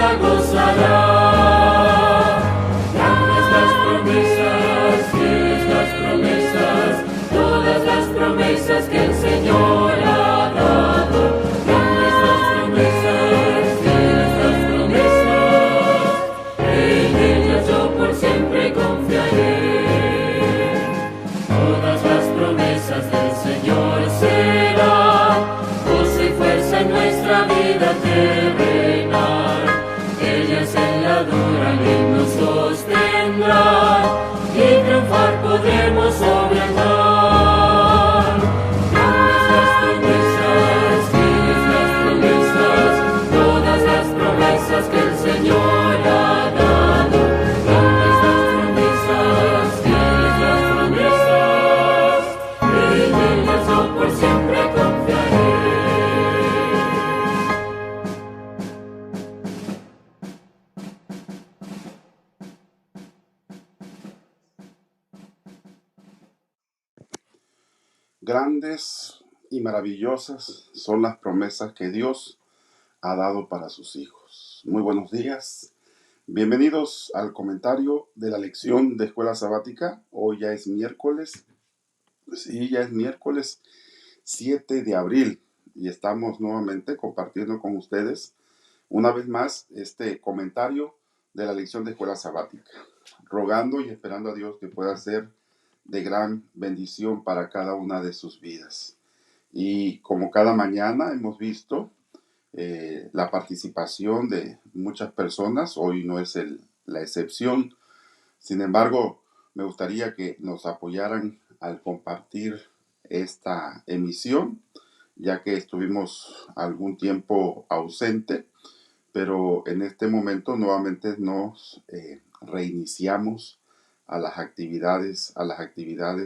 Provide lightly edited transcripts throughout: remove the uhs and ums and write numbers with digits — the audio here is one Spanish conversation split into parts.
la gozará. Grandes las promesas, fieles las promesas, todas las promesas que el Señor ha dado. Grandes las promesas, fieles las promesas, en ellas yo por siempre confiaré. Todas las promesas del Señor serán gozo y fuerza en nuestra vida terrenal. Ellas en la dura ley nos sostendrán y triunfar podremos sobre el mal. Grandes las promesas, fieles las promesas, todas las promesas que el Señor ha dado. Grandes las promesas, fieles las promesas, en ellas yo por siempre confiaré. Grandes y maravillosas son las promesas que Dios ha dado para sus hijos. Muy buenos días. Bienvenidos al comentario de la lección de Escuela Sabática. Hoy ya es miércoles. Sí, ya es miércoles 7 de abril y estamos nuevamente compartiendo con ustedes una vez más este comentario de la lección de Escuela Sabática, rogando y esperando a Dios que pueda ser de gran bendición para cada una de sus vidas. Y como cada mañana hemos visto la participación de muchas personas, hoy no es la excepción. Sin embargo, me gustaría que nos apoyaran al compartir esta emisión, ya que estuvimos algún tiempo ausente, pero en este momento nuevamente nos reiniciamos a las actividades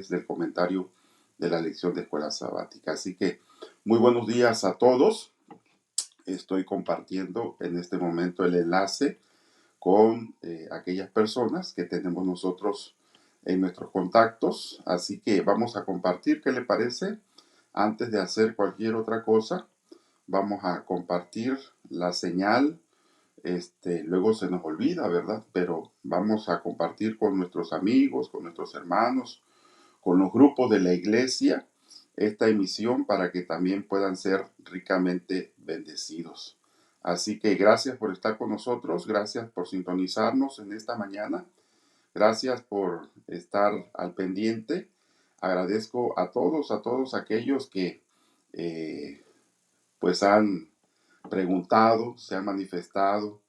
del comentario de la lección de Escuela Sabática. Así que muy buenos días a todos. Estoy compartiendo en este momento el enlace con aquellas personas que tenemos nosotros en nuestros contactos. Así que vamos a compartir, ¿qué le parece? Antes de hacer cualquier otra cosa, vamos a compartir la señal. Luego se nos olvida, ¿verdad? Pero vamos a compartir con nuestros amigos, con nuestros hermanos, con los grupos de la iglesia, esta emisión para que también puedan ser ricamente bendecidos. Así que gracias por estar con nosotros, gracias por sintonizarnos en esta mañana, gracias por estar al pendiente. Agradezco a todos aquellos que pues han preguntado, se han manifestado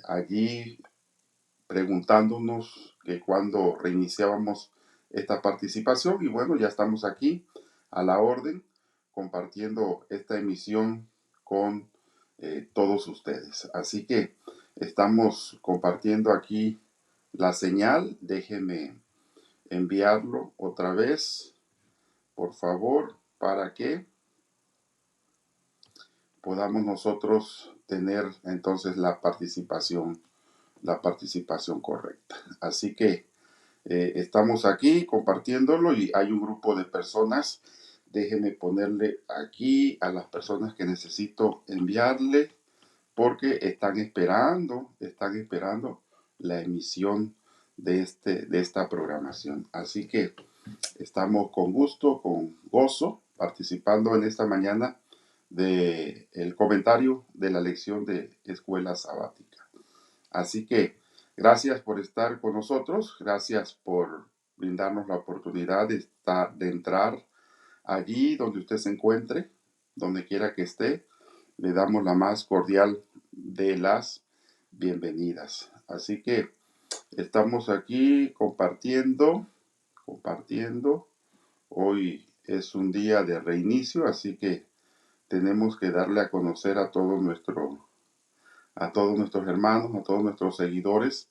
allí preguntándonos que cuando reiniciábamos esta participación. Y bueno, ya estamos aquí a la orden compartiendo esta emisión con todos ustedes. Así que estamos compartiendo aquí la señal. Déjenme enviarlo otra vez, por favor, para que podamos nosotros tener entonces la participación correcta. Así que estamos aquí compartiéndolo y hay un grupo de personas. Déjenme ponerle aquí a las personas que necesito enviarle porque están esperando la emisión de esta programación. Así que estamos con gusto, con gozo, participando en esta mañana del comentario de la lección de Escuela Sabática. Así que gracias por estar con nosotros, gracias por brindarnos la oportunidad de entrar allí donde usted se encuentre, donde quiera que esté. Le damos la más cordial de las bienvenidas. Así que estamos aquí compartiendo. Hoy es un día de reinicio, así que tenemos que darle a conocer a todos nuestros hermanos, a todos nuestros seguidores,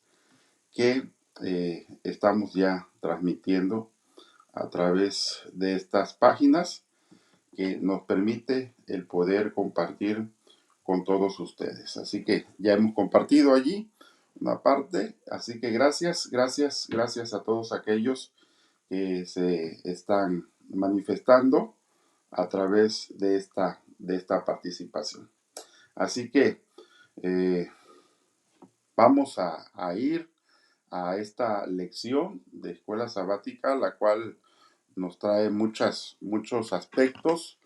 que estamos ya transmitiendo a través de estas páginas que nos permite el poder compartir con todos ustedes. Así que ya hemos compartido allí una parte, así que gracias a todos aquellos que se están manifestando a través de esta participación. Así que Vamos a ir a esta lección de escuela sabática, la cual nos trae muchos aspectos,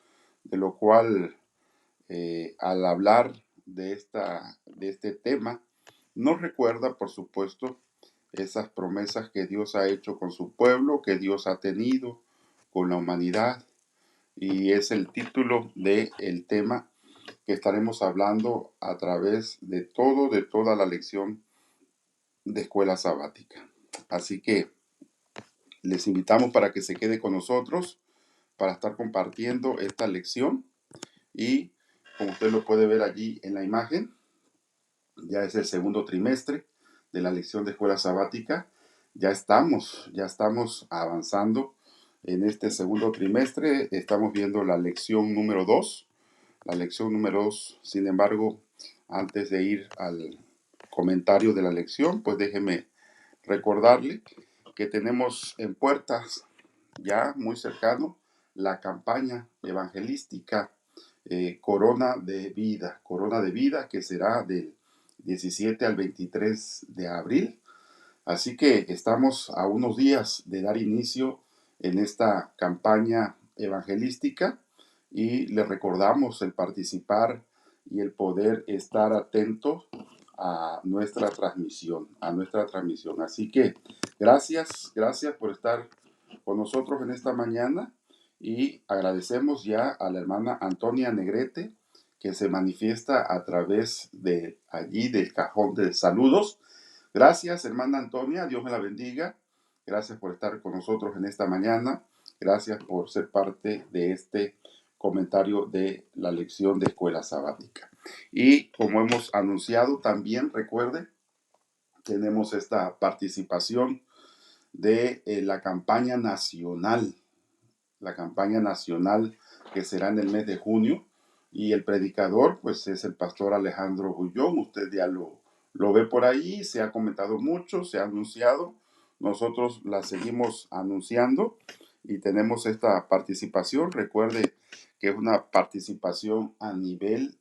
de lo cual al hablar de este tema, nos recuerda, por supuesto, esas promesas que Dios ha hecho con su pueblo, que Dios ha tenido con la humanidad, y es el título del tema que estaremos hablando a través de toda la lección de escuela sabática. Así que les invitamos para que se quede con nosotros para estar compartiendo esta lección, y como usted lo puede ver allí en la imagen, ya es el segundo trimestre de la lección de escuela sabática. Ya estamos avanzando en este segundo trimestre. Estamos viendo la lección número 2. Sin embargo, antes de ir al comentario de la lección, pues déjeme recordarle que tenemos en puertas, ya muy cercano, la campaña evangelística Corona de Vida, que será del 17 al 23 de abril. Así que estamos a unos días de dar inicio en esta campaña evangelística, y le recordamos el participar y el poder estar atento a nuestra transmisión. Así que gracias por estar con nosotros en esta mañana, y agradecemos ya a la hermana Antonia Negrete, que se manifiesta a través de allí del cajón de saludos. Gracias, hermana Antonia, Dios me la bendiga. Gracias por estar con nosotros en esta mañana. Gracias por ser parte de este comentario de la lección de escuela sabática. Y como hemos anunciado, también recuerde, tenemos esta participación de la campaña nacional que será en el mes de junio, y el predicador pues es el pastor Alejandro Bullón. Usted ya lo ve por ahí, se ha comentado mucho, se ha anunciado, nosotros la seguimos anunciando y tenemos esta participación. Recuerde que es una participación a nivel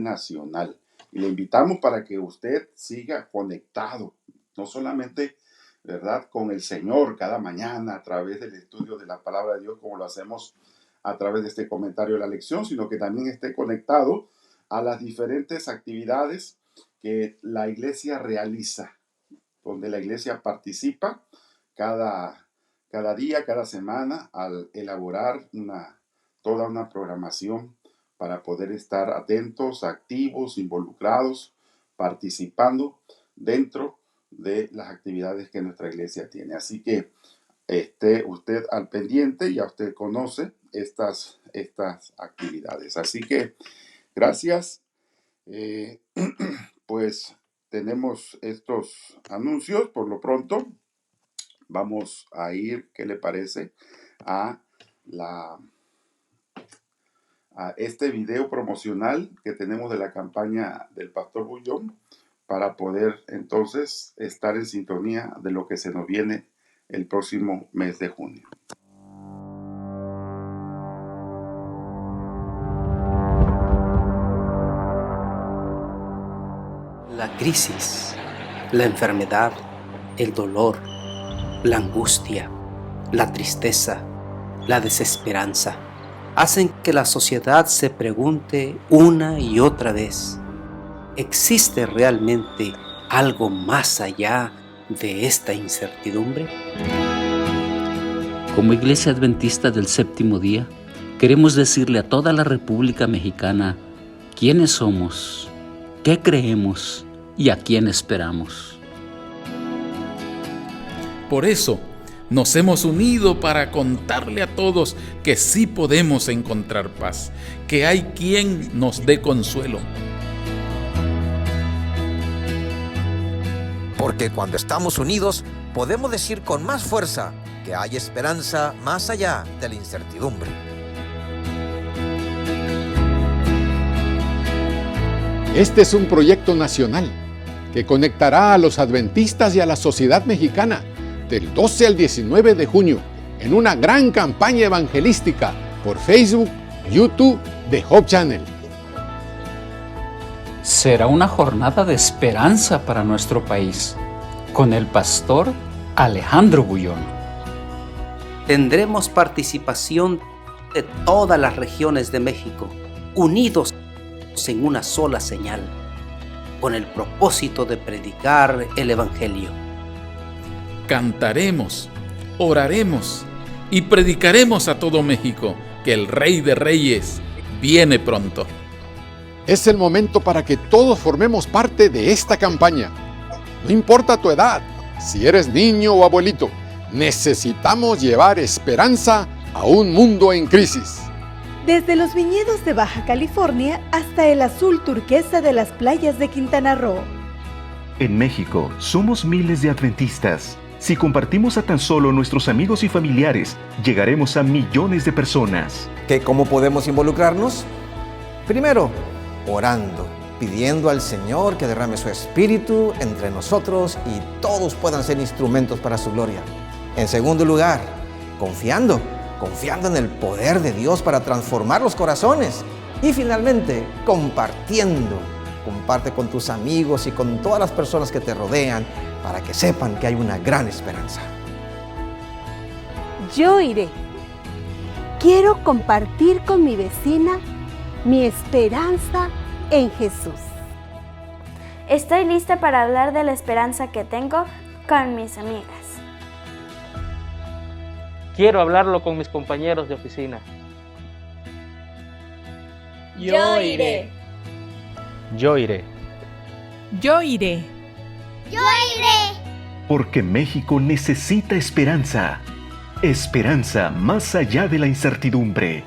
nacional, y le invitamos para que usted siga conectado, no solamente, ¿verdad?, con el Señor cada mañana a través del estudio de la palabra de Dios, como lo hacemos a través de este comentario de la lección, sino que también esté conectado a las diferentes actividades que la iglesia realiza, donde la iglesia participa cada día, cada semana, al elaborar toda una programación para poder estar atentos, activos, involucrados, participando dentro de las actividades que nuestra iglesia tiene. Así que esté usted al pendiente, ya usted conoce estas actividades. Así que gracias. Pues tenemos estos anuncios. Por lo pronto vamos a ir, ¿qué le parece?, a este video promocional que tenemos de la campaña del pastor Bullón, para poder entonces estar en sintonía de lo que se nos viene el próximo mes de junio. La crisis, la enfermedad, el dolor, la angustia, la tristeza, la desesperanza hacen que la sociedad se pregunte una y otra vez: ¿existe realmente algo más allá de esta incertidumbre? Como Iglesia Adventista del Séptimo Día, queremos decirle a toda la República Mexicana quiénes somos, qué creemos y a quién esperamos. Por eso, nos hemos unido para contarle a todos que sí podemos encontrar paz, que hay quien nos dé consuelo. Porque cuando estamos unidos, podemos decir con más fuerza que hay esperanza más allá de la incertidumbre. Este es un proyecto nacional que conectará a los adventistas y a la sociedad mexicana del 12 al 19 de junio en una gran campaña evangelística por Facebook, YouTube de Hope Channel. Será una jornada de esperanza para nuestro país, con el pastor Alejandro Bullón. Tendremos participación de todas las regiones de México, unidos en una sola señal, con el propósito de predicar el Evangelio. Cantaremos, oraremos y predicaremos a todo México que el Rey de Reyes viene pronto. Es el momento para que todos formemos parte de esta campaña. No importa tu edad, si eres niño o abuelito, necesitamos llevar esperanza a un mundo en crisis. Desde los viñedos de Baja California hasta el azul turquesa de las playas de Quintana Roo. En México somos miles de adventistas. Si compartimos a tan solo nuestros amigos y familiares, llegaremos a millones de personas. ¿Cómo podemos involucrarnos? Primero, orando, pidiendo al Señor que derrame su espíritu entre nosotros y todos puedan ser instrumentos para su gloria. En segundo lugar, confiando en el poder de Dios para transformar los corazones. Y finalmente, compartiendo. Comparte con tus amigos y con todas las personas que te rodean para que sepan que hay una gran esperanza. Yo iré. Quiero compartir con mi vecina mi esperanza en Jesús. Estoy lista para hablar de la esperanza que tengo con mis amigas. Quiero hablarlo con mis compañeros de oficina. Yo iré. Yo iré. Yo iré. Yo iré. Porque México necesita esperanza. Esperanza más allá de la incertidumbre.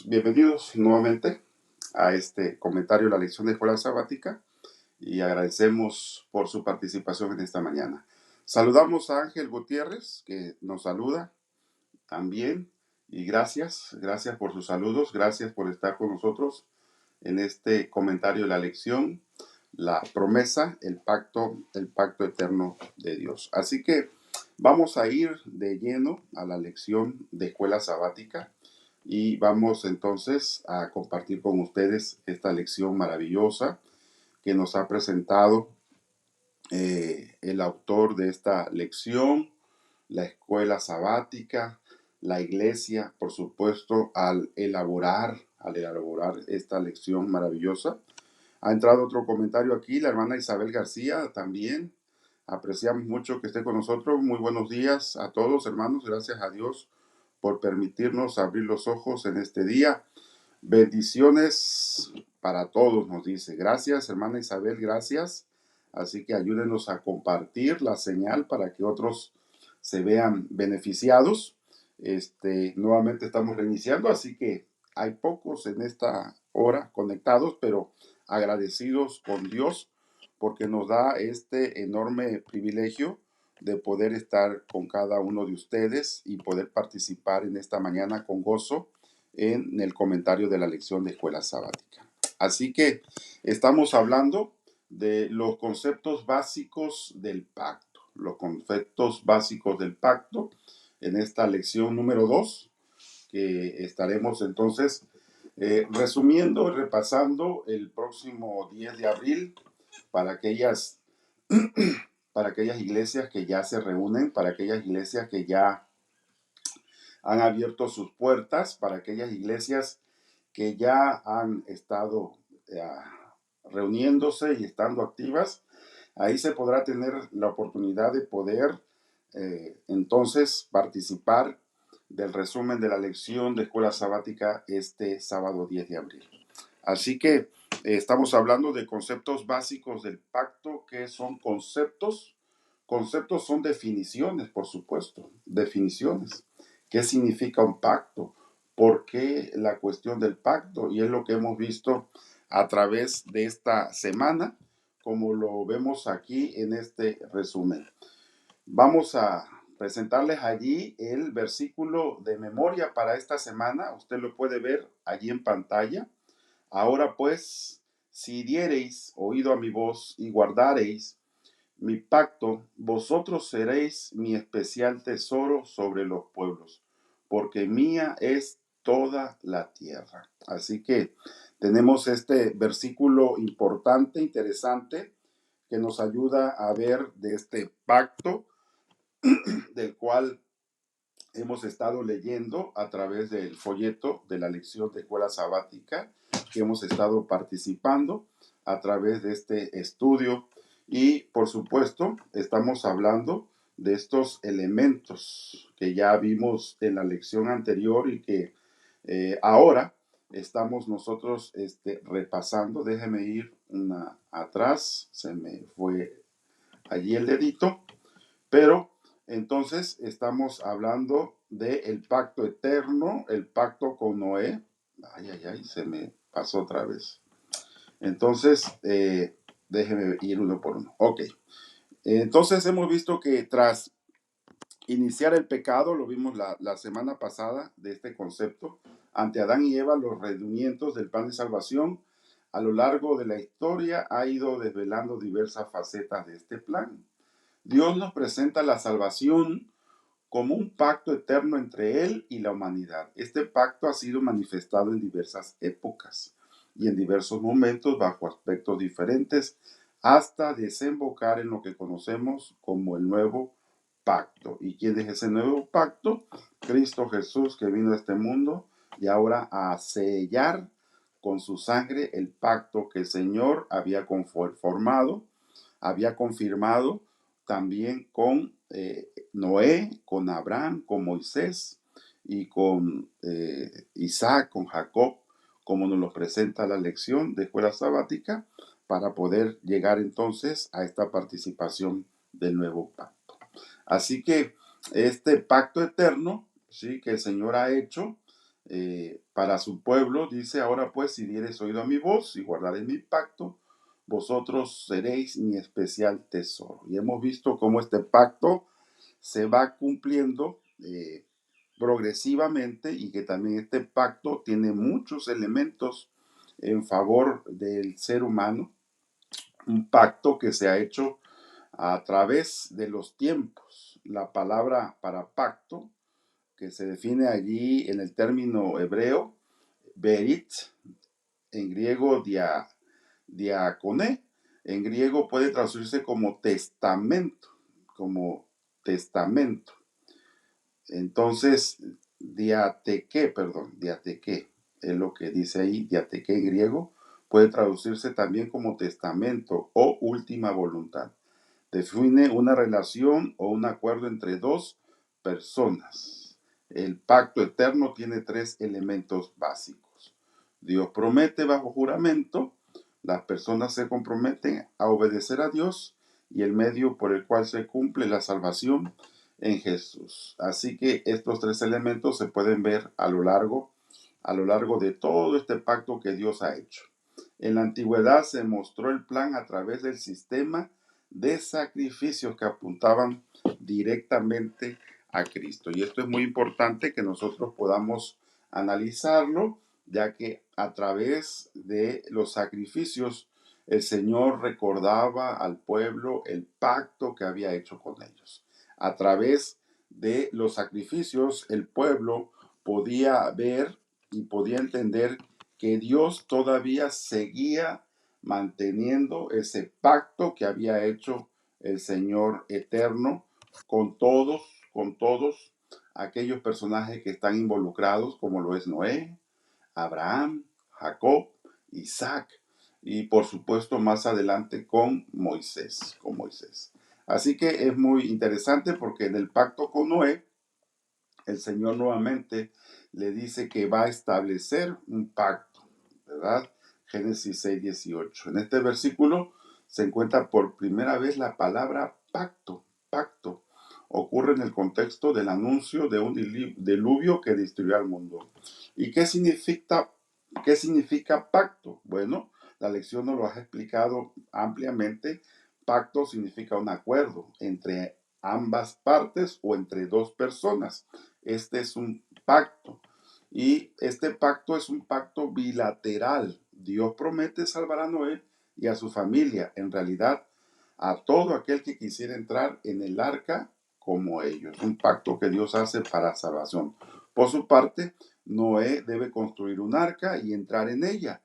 Bienvenidos nuevamente a este comentario de la lección de escuela sabática y agradecemos por su participación en esta mañana. Saludamos a Ángel Gutiérrez, que nos saluda también, y gracias por sus saludos, gracias por estar con nosotros en este comentario de la lección, la promesa, el pacto eterno de Dios. Así que vamos a ir de lleno a la lección de escuela sabática. Y vamos entonces a compartir con ustedes esta lección maravillosa que nos ha presentado el autor de esta lección, la escuela sabática, la iglesia, por supuesto, al elaborar esta lección maravillosa. Ha entrado otro comentario aquí, la hermana Isabel García también. Apreciamos mucho que esté con nosotros. Muy buenos días a todos, hermanos. Gracias a Dios por permitirnos abrir los ojos en este día. Bendiciones para todos, nos dice. Gracias, hermana Isabel, gracias. Así que ayúdenos a compartir la señal para que otros se vean beneficiados. Nuevamente estamos reiniciando, así que hay pocos en esta hora conectados, pero agradecidos con Dios porque nos da este enorme privilegio de poder estar con cada uno de ustedes y poder participar en esta mañana con gozo en el comentario de la lección de escuela sabática. Así que estamos hablando de los conceptos básicos del pacto. Los conceptos básicos del pacto en esta lección número 2, que estaremos entonces resumiendo y repasando el próximo 10 de abril para aquellas iglesias que ya se reúnen, para aquellas iglesias que ya han abierto sus puertas, para aquellas iglesias que ya han estado reuniéndose y estando activas. Ahí se podrá tener la oportunidad de poder entonces participar del resumen de la lección de escuela sabática este sábado 10 de abril. Así que estamos hablando de conceptos básicos del pacto. ¿Qué son conceptos? Conceptos son definiciones, por supuesto, definiciones. ¿Qué significa un pacto? ¿Por qué la cuestión del pacto? Y es lo que hemos visto a través de esta semana, como lo vemos aquí en este resumen. Vamos a presentarles allí el versículo de memoria para esta semana. Usted lo puede ver allí en pantalla. Ahora pues, si diereis oído a mi voz y guardareis mi pacto, vosotros seréis mi especial tesoro sobre los pueblos, porque mía es toda la tierra. Así que tenemos este versículo importante, interesante, que nos ayuda a ver de este pacto del cual hemos estado leyendo a través del folleto de la lección de escuela sabática que hemos estado participando a través de este estudio. Y por supuesto estamos hablando de estos elementos que ya vimos en la lección anterior y que ahora estamos nosotros repasando. Déjeme ir una atrás, se me fue allí el dedito, pero entonces estamos hablando del pacto eterno, el pacto con Noé. Ay, se me pasó otra vez. Entonces, déjeme ir uno por uno. Ok. Entonces hemos visto que tras iniciar el pecado, lo vimos la semana pasada de este concepto, ante Adán y Eva, los rendimientos del plan de salvación a lo largo de la historia ha ido desvelando diversas facetas de este plan. Dios nos presenta la salvación como un pacto eterno entre Él y la humanidad. Este pacto ha sido manifestado en diversas épocas y en diversos momentos bajo aspectos diferentes hasta desembocar en lo que conocemos como el nuevo pacto. ¿Y quién es ese nuevo pacto? Cristo Jesús, que vino a este mundo y ahora a sellar con su sangre el pacto que el Señor había conformado, había confirmado también con Noé, con Abraham, con Moisés y con Isaac, con Jacob, como nos lo presenta la lección de escuela sabática, para poder llegar entonces a esta participación del nuevo pacto. Así que este pacto eterno, ¿sí?, que el Señor ha hecho para su pueblo, dice: ahora pues, si diereis oído a mi voz y guardaréis mi pacto, vosotros seréis mi especial tesoro. Y hemos visto cómo este pacto se va cumpliendo progresivamente, y que también este pacto tiene muchos elementos en favor del ser humano. Un pacto que se ha hecho a través de los tiempos. La palabra para pacto, que se define allí en el término hebreo, berit, en griego diaconé, en griego puede traducirse como testamento, Entonces, diateque es lo que dice ahí. Diateque en griego puede traducirse también como testamento o última voluntad. Define una relación o un acuerdo entre dos personas. El pacto eterno tiene tres elementos básicos. Dios promete bajo juramento, las personas se comprometen a obedecer a Dios, y el medio por el cual se cumple la salvación en Jesús. Así que estos tres elementos se pueden ver a lo largo de todo este pacto que Dios ha hecho. En la antigüedad se mostró el plan a través del sistema de sacrificios que apuntaban directamente a Cristo. Y esto es muy importante que nosotros podamos analizarlo, ya que a través de los sacrificios el Señor recordaba al pueblo el pacto que había hecho con ellos. A través de los sacrificios el pueblo podía ver y podía entender que Dios todavía seguía manteniendo ese pacto que había hecho el Señor eterno con todos aquellos personajes que están involucrados, como lo es Noé, Abraham, Jacob, Isaac, y por supuesto más adelante con Moisés. Así que es muy interesante, porque en el pacto con Noé, el Señor nuevamente le dice que va a establecer un pacto, ¿verdad? Génesis 6:18. En este versículo se encuentra por primera vez la palabra pacto. Ocurre en el contexto del anuncio de un diluvio que destruyó al mundo. ¿Y qué significa pacto? Bueno, la lección nos lo ha explicado ampliamente. Pacto significa un acuerdo entre ambas partes o entre dos personas. Este es un pacto. Y este pacto es un pacto bilateral. Dios promete salvar a Noé y a su familia. En realidad, a todo aquel que quisiera entrar en el arca como ellos. Un pacto que Dios hace para salvación. Por su parte, Noé debe construir un arca y entrar en ella.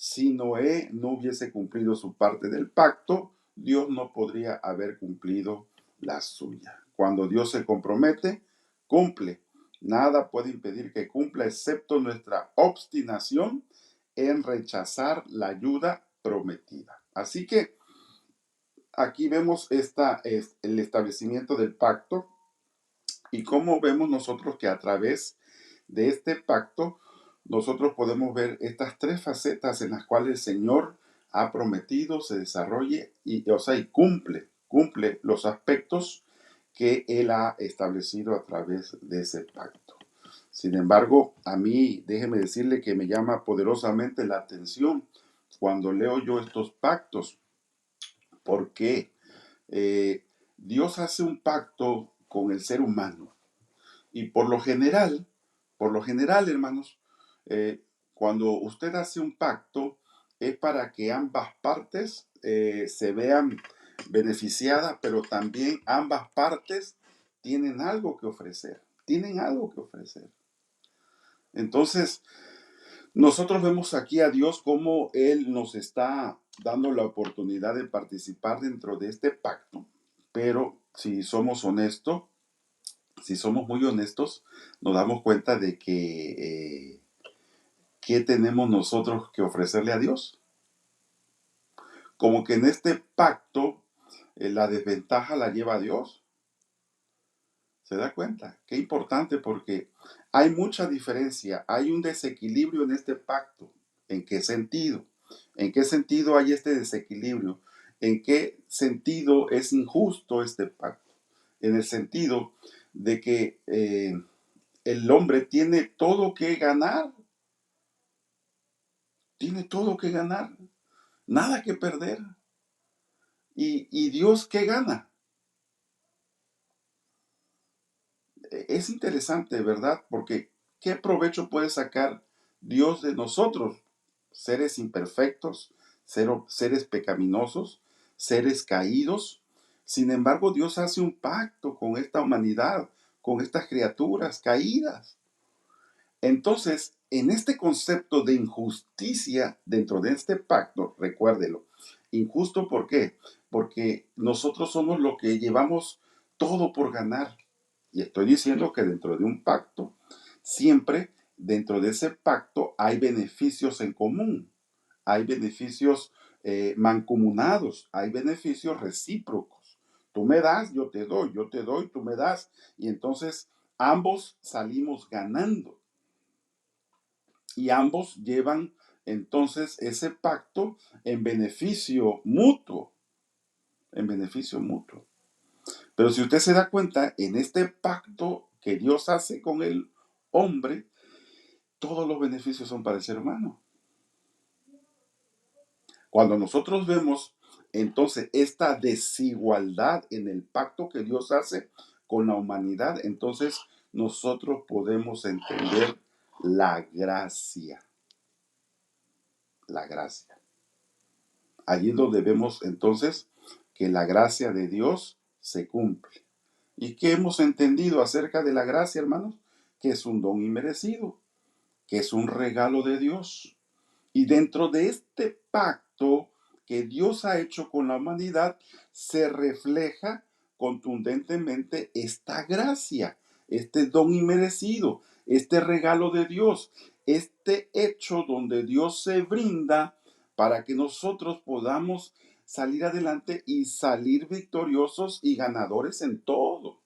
Si Noé no hubiese cumplido su parte del pacto, Dios no podría haber cumplido la suya. Cuando Dios se compromete, cumple. Nada puede impedir que cumpla excepto nuestra obstinación en rechazar la ayuda prometida. Así que aquí vemos el establecimiento del pacto y cómo vemos nosotros que a través de este pacto nosotros podemos ver estas tres facetas en las cuales el Señor ha prometido se desarrolle y cumple los aspectos que Él ha establecido a través de ese pacto. Sin embargo, a mí, déjeme decirle que me llama poderosamente la atención cuando leo yo estos pactos, porque Dios hace un pacto con el ser humano y por lo general, hermanos, cuando usted hace un pacto es para que ambas partes se vean beneficiadas, pero también ambas partes tienen algo que ofrecer. Entonces, nosotros vemos aquí a Dios como Él nos está dando la oportunidad de participar dentro de este pacto, pero si somos honestos, si somos muy honestos, nos damos cuenta de que ¿qué tenemos nosotros que ofrecerle a Dios? Como que en este pacto la desventaja la lleva Dios. ¿Se da cuenta? Qué importante, porque hay mucha diferencia, hay un desequilibrio en este pacto. ¿En qué sentido? ¿En qué sentido hay este desequilibrio? ¿En qué sentido es injusto este pacto? En el sentido de que el hombre tiene todo que ganar. Tiene todo que ganar. Nada que perder. ¿Y Dios qué gana? Es interesante, ¿verdad? Porque ¿qué provecho puede sacar Dios de nosotros? Seres imperfectos, seres pecaminosos, seres caídos. Sin embargo, Dios hace un pacto con esta humanidad, con estas criaturas caídas. Entonces, en este concepto de injusticia dentro de este pacto, recuérdelo, injusto ¿por qué? Porque nosotros somos los que llevamos todo por ganar. Y estoy diciendo que dentro de un pacto, siempre dentro de ese pacto hay beneficios en común, hay beneficios mancomunados, hay beneficios recíprocos. Tú me das, yo te doy, tú me das, y entonces ambos salimos ganando. Y ambos llevan entonces ese pacto en beneficio mutuo, Pero si usted se da cuenta, en este pacto que Dios hace con el hombre, todos los beneficios son para el ser humano. Cuando nosotros vemos entonces esta desigualdad en el pacto que Dios hace con la humanidad, entonces nosotros podemos entender la gracia. La gracia. Allí es donde vemos entonces que la gracia de Dios se cumple. ¿Y qué hemos entendido acerca de la gracia, hermanos? Que es un don inmerecido, que es un regalo de Dios. Y dentro de este pacto que Dios ha hecho con la humanidad, se refleja contundentemente esta gracia, este don inmerecido, este regalo de Dios, este hecho donde Dios se brinda para que nosotros podamos salir adelante y salir victoriosos y ganadores en todo.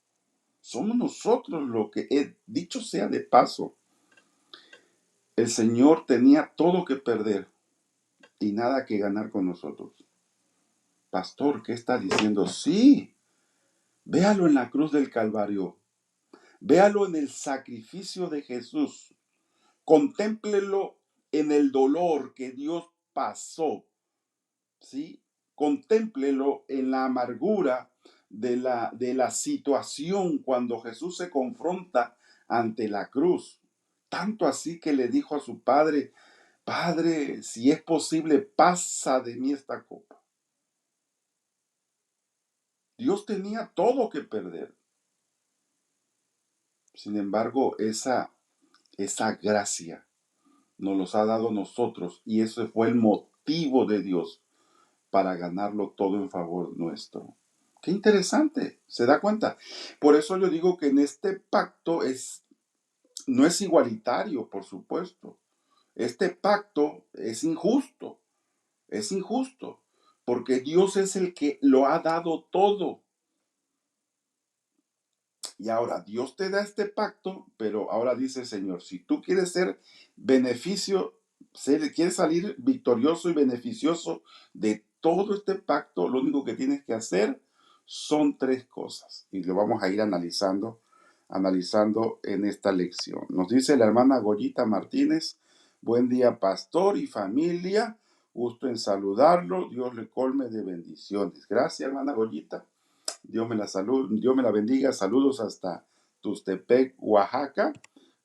Somos nosotros lo que, dicho sea de paso, el Señor tenía todo que perder y nada que ganar con nosotros. Pastor, ¿qué está diciendo? Sí, véalo en la cruz del Calvario. Véalo en el sacrificio de Jesús. Contémplelo en el dolor que Dios pasó ¿sí? Contémplelo en la amargura de la situación cuando Jesús se confronta ante la cruz. Tanto así que le dijo a su padre: Padre, si es posible, pasa de mí esta copa. Dios tenía todo que perder. Sin embargo, esa gracia nos los ha dado nosotros, y ese fue el motivo de Dios para ganarlo todo en favor nuestro. Qué interesante, ¿se da cuenta? Por eso yo digo que en este pacto no es igualitario, por supuesto. Este pacto es injusto, porque Dios es el que lo ha dado todo. Y ahora Dios te da este pacto, pero ahora dice: Señor, si tú quieres quieres salir victorioso y beneficioso de todo este pacto, lo único que tienes que hacer son 3 cosas. Y lo vamos a ir analizando en esta lección. Nos dice la hermana Goyita Martínez: buen día, pastor y familia. Gusto en saludarlo. Dios le colme de bendiciones. Gracias, hermana Goyita. Dios me la bendiga. Saludos hasta Tustepec, Oaxaca,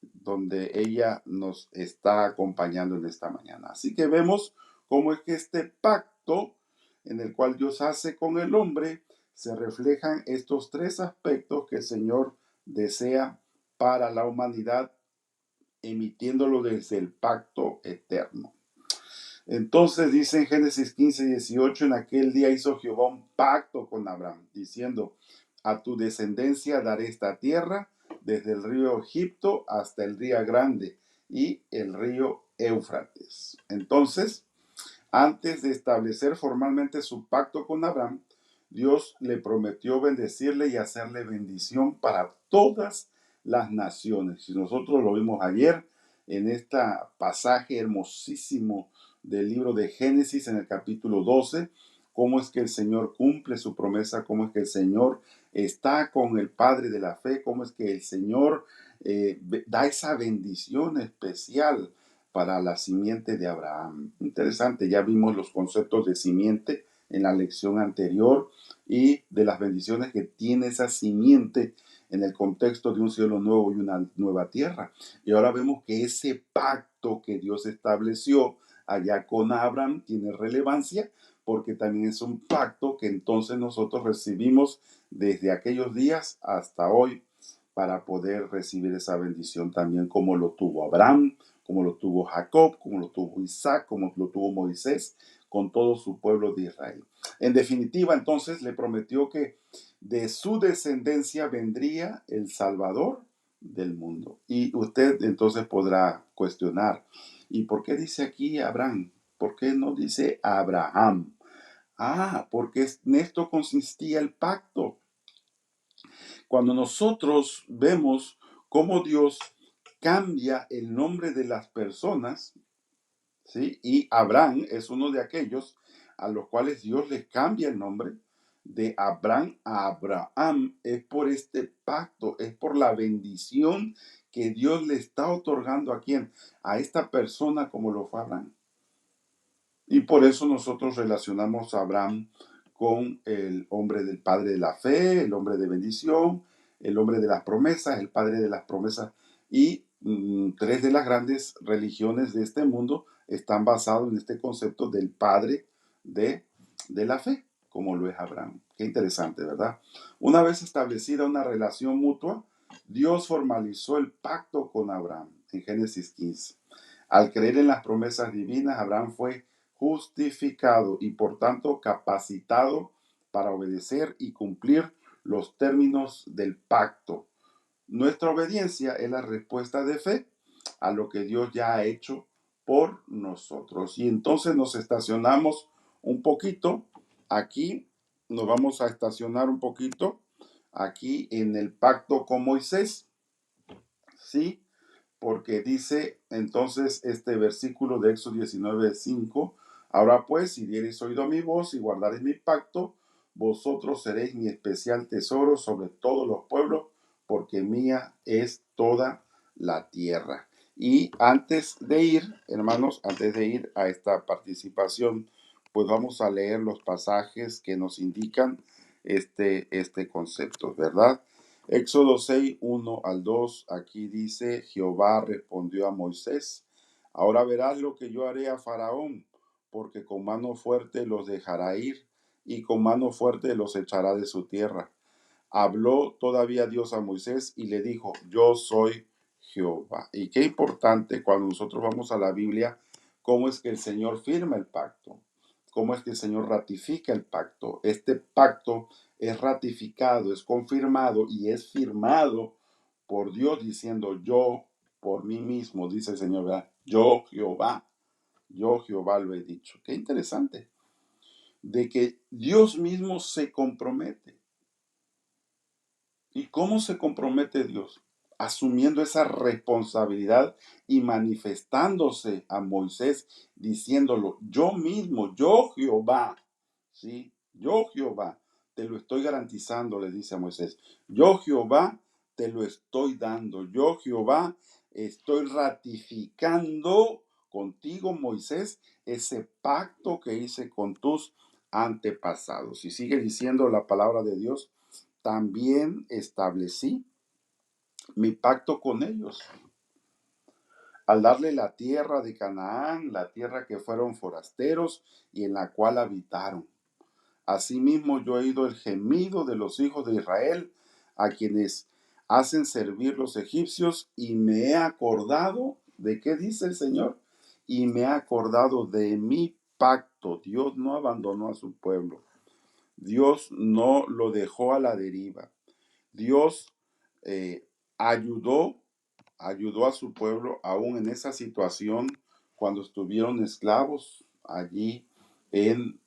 donde ella nos está acompañando en esta mañana. Así que vemos cómo es que este pacto en el cual Dios hace con el hombre, se reflejan estos 3 aspectos que el Señor desea para la humanidad, emitiéndolo desde el pacto eterno. Entonces dice en Génesis 15:18: en aquel día hizo Jehová un pacto con Abraham, diciendo: a tu descendencia daré esta tierra, desde el río Egipto hasta el río Grande y el río Éufrates. Entonces, antes de establecer formalmente su pacto con Abraham, Dios le prometió bendecirle y hacerle bendición para todas las naciones. Y nosotros lo vimos ayer en este pasaje hermosísimo del libro de Génesis, en el capítulo 12, cómo es que el Señor cumple su promesa, cómo es que el Señor está con el padre de la fe, cómo es que el Señor da esa bendición especial para la simiente de Abraham. Interesante, ya vimos los conceptos de simiente en la lección anterior y de las bendiciones que tiene esa simiente en el contexto de un cielo nuevo y una nueva tierra. Y ahora vemos que ese pacto que Dios estableció allá con Abraham tiene relevancia, porque también es un pacto que entonces nosotros recibimos desde aquellos días hasta hoy, para poder recibir esa bendición también como lo tuvo Abraham, como lo tuvo Jacob, como lo tuvo Isaac, como lo tuvo Moisés, con todo su pueblo de Israel. En definitiva, entonces, le prometió que de su descendencia vendría el Salvador del mundo. Y usted entonces podrá cuestionar: ¿y por qué dice aquí Abraham? ¿Por qué no dice Abraham? Porque en esto consistía el pacto. Cuando nosotros vemos cómo Dios cambia el nombre de las personas, ¿sí? Y Abraham es uno de aquellos a los cuales Dios les cambia el nombre de Abraham a Abraham. Es por este pacto, es por la bendición que Dios le está otorgando ¿a quién? A esta persona, como lo fue Abraham. Y por eso nosotros relacionamos a Abraham con el hombre del padre de la fe, el hombre de bendición, el hombre de las promesas, el padre de las promesas. Y 3 de las grandes religiones de este mundo están basados en este concepto del padre de la fe, como lo es Abraham. Qué interesante, ¿verdad? Una vez establecida una relación mutua, Dios formalizó el pacto con Abraham en Génesis 15. Al creer en las promesas divinas, Abraham fue justificado y por tanto capacitado para obedecer y cumplir los términos del pacto. Nuestra obediencia es la respuesta de fe a lo que Dios ya ha hecho por nosotros. Y entonces nos estacionamos un poquito aquí, nos vamos a estacionar un poquito aquí en el pacto con Moisés, ¿sí? Porque dice entonces este versículo de Éxodo 19:5: ahora pues, si diereis oído a mi voz y guardareis mi pacto, vosotros seréis mi especial tesoro sobre todos los pueblos, porque mía es toda la tierra. Y antes de ir, hermanos, antes de ir a esta participación pues vamos a leer los pasajes que nos indican este concepto, ¿verdad? Éxodo 6, 1 al 2, aquí dice, Jehová respondió a Moisés, ahora verás lo que yo haré a Faraón, porque con mano fuerte los dejará ir, y con mano fuerte los echará de su tierra. Habló todavía Dios a Moisés y le dijo, yo soy Jehová. Y qué importante cuando nosotros vamos a la Biblia, cómo es que el Señor firma el pacto, cómo es que el Señor ratifica el pacto. Este pacto es ratificado, es confirmado y es firmado por Dios diciendo yo por mí mismo, dice el Señor, ¿verdad? Yo Jehová lo he dicho. Qué interesante, de que Dios mismo se compromete. ¿Y cómo se compromete Dios? Asumiendo esa responsabilidad y manifestándose a Moisés, diciéndolo, yo mismo, yo Jehová, ¿sí? Yo Jehová, te lo estoy garantizando, le dice a Moisés. Yo Jehová, te lo estoy dando. Yo Jehová, estoy ratificando contigo, Moisés, ese pacto que hice con tus antepasados. Y sigue diciendo la palabra de Dios, también establecí mi pacto con ellos al darle la tierra de Canaán, la tierra que fueron forasteros y en la cual habitaron. Asimismo yo he oído el gemido de los hijos de Israel, a quienes hacen servir los egipcios, y me he acordado, ¿de qué dice el Señor? Y me he acordado de mi pacto. Dios no abandonó a su pueblo. Dios no lo dejó a la deriva. Dios ayudó a su pueblo aún en esa situación cuando estuvieron esclavos allí en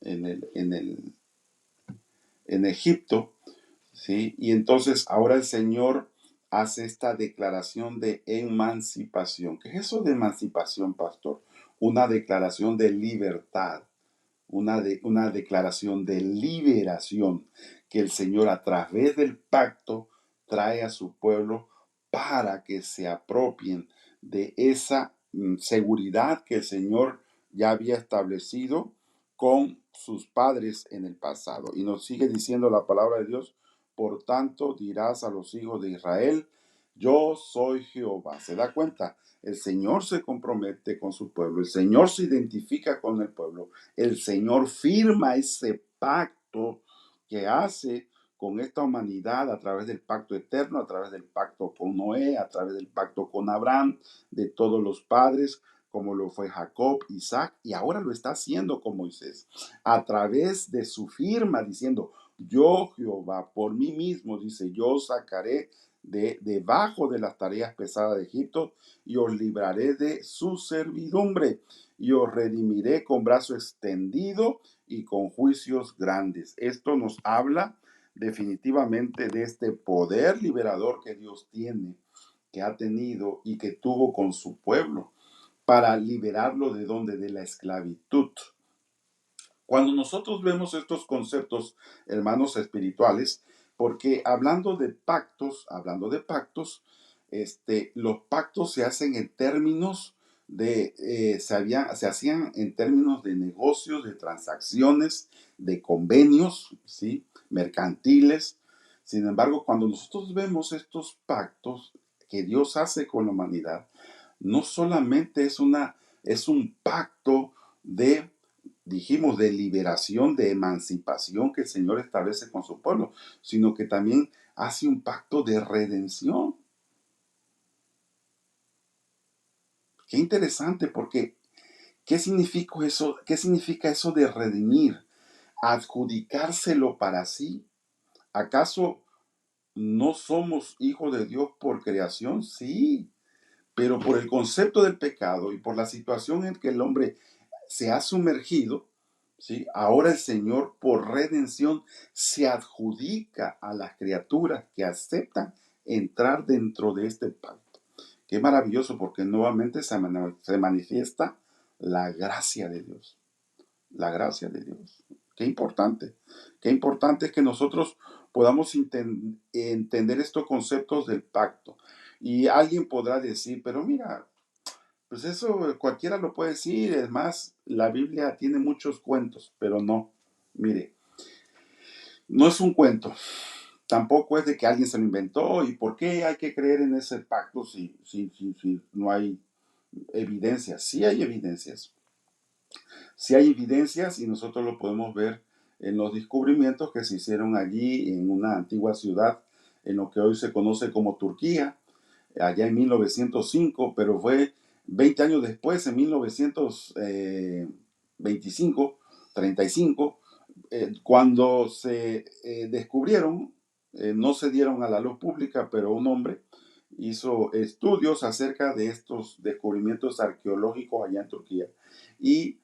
Egipto, ¿sí? Y entonces ahora el Señor hace esta declaración de emancipación. ¿Qué es eso de emancipación, pastor? Una declaración de libertad. Una declaración de liberación que el Señor a través del pacto trae a su pueblo para que se apropien de esa seguridad que el Señor ya había establecido con sus padres en el pasado. Y nos sigue diciendo la palabra de Dios, por tanto dirás a los hijos de Israel, yo soy Jehová. ¿Se da cuenta? El Señor se compromete con su pueblo, el Señor se identifica con el pueblo, el Señor firma ese pacto que hace con esta humanidad a través del pacto eterno, a través del pacto con Noé, a través del pacto con Abraham, de todos los padres, como lo fue Jacob, Isaac, y ahora lo está haciendo con Moisés, a través de su firma, diciendo, yo Jehová, por mí mismo, dice, yo sacaré de debajo de las tareas pesadas de Egipto y os libraré de su servidumbre y os redimiré con brazo extendido y con juicios grandes. Esto nos habla definitivamente de este poder liberador que Dios tiene, que ha tenido y que tuvo con su pueblo para liberarlo de donde, de la esclavitud. Cuando nosotros vemos estos conceptos, hermanos espirituales, porque hablando de pactos, los pactos se hacen en términos se hacían en términos de negocios, de transacciones, de convenios, ¿sí? Mercantiles. Sin embargo, cuando nosotros vemos estos pactos que Dios hace con la humanidad, no solamente es un pacto dijimos, de liberación, de emancipación que el Señor establece con su pueblo, sino que también hace un pacto de redención. Qué interesante, porque ¿qué significa eso? ¿Qué significa eso de redimir? Adjudicárselo para sí. ¿Acaso no somos hijos de Dios por creación? Sí, pero por el concepto del pecado y por la situación en que el hombre se ha sumergido, ¿sí? Ahora el Señor por redención se adjudica a las criaturas que aceptan entrar dentro de este pacto. Qué maravilloso, porque nuevamente se manifiesta la gracia de Dios. La gracia de Dios. Qué importante. Qué importante es que nosotros podamos entender estos conceptos del pacto. Y alguien podrá decir, pero mira, Pues eso cualquiera lo puede decir, es más, la Biblia tiene muchos cuentos, pero no, mire, no es un cuento, tampoco es de que alguien se lo inventó y por qué hay que creer en ese pacto si no hay evidencias. Sí hay evidencias y nosotros lo podemos ver en los descubrimientos que se hicieron allí en una antigua ciudad, en lo que hoy se conoce como Turquía, allá en 1905, pero fue 20 años después, en 1925, 35, cuando se descubrieron, no se dieron a la luz pública, pero un hombre hizo estudios acerca de estos descubrimientos arqueológicos allá en Turquía y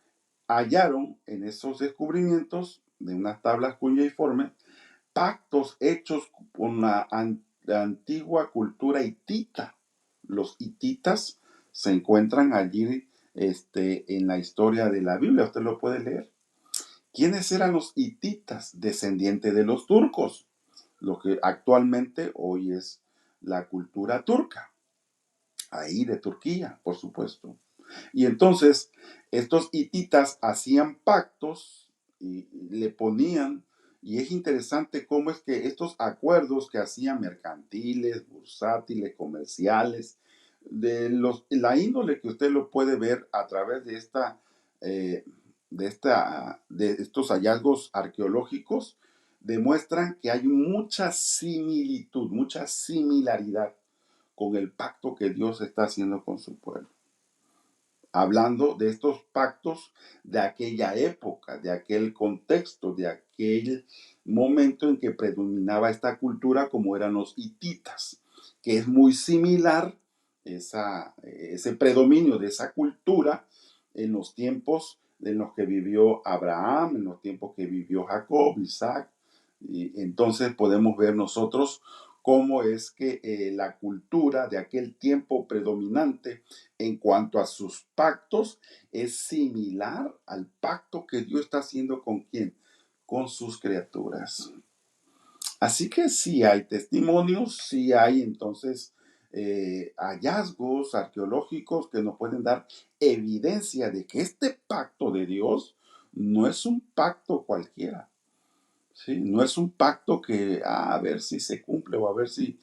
hallaron en esos descubrimientos de unas tablas cuneiformes pactos hechos con la antigua cultura hitita. Los hititas se encuentran allí en la historia de la Biblia, usted lo puede leer. ¿Quiénes eran los hititas? Descendientes de los turcos, lo que actualmente hoy es la cultura turca, ahí de Turquía, por supuesto. Y entonces estos hititas hacían pactos y le ponían, y es interesante cómo es que estos acuerdos que hacían mercantiles, bursátiles, comerciales, la índole que usted lo puede ver a través eh, de estos hallazgos arqueológicos, demuestran que hay mucha similitud, mucha similaridad con el pacto que Dios está haciendo con su pueblo. Hablando de estos pactos de aquella época, de aquel contexto, de aquel momento en que predominaba esta cultura como eran los hititas, que es muy similar ese predominio de esa cultura en los tiempos en los que vivió Abraham, en los tiempos que vivió Jacob, Isaac. Y entonces podemos ver nosotros cómo es que la cultura de aquel tiempo predominante en cuanto a sus pactos es similar al pacto que Dios está haciendo con quién, con sus criaturas. Así que sí hay testimonios, sí hay entonces hallazgos arqueológicos que nos pueden dar evidencia de que este pacto de Dios no es un pacto cualquiera. ¿Sí? No es un pacto que a ver si se cumple o a ver si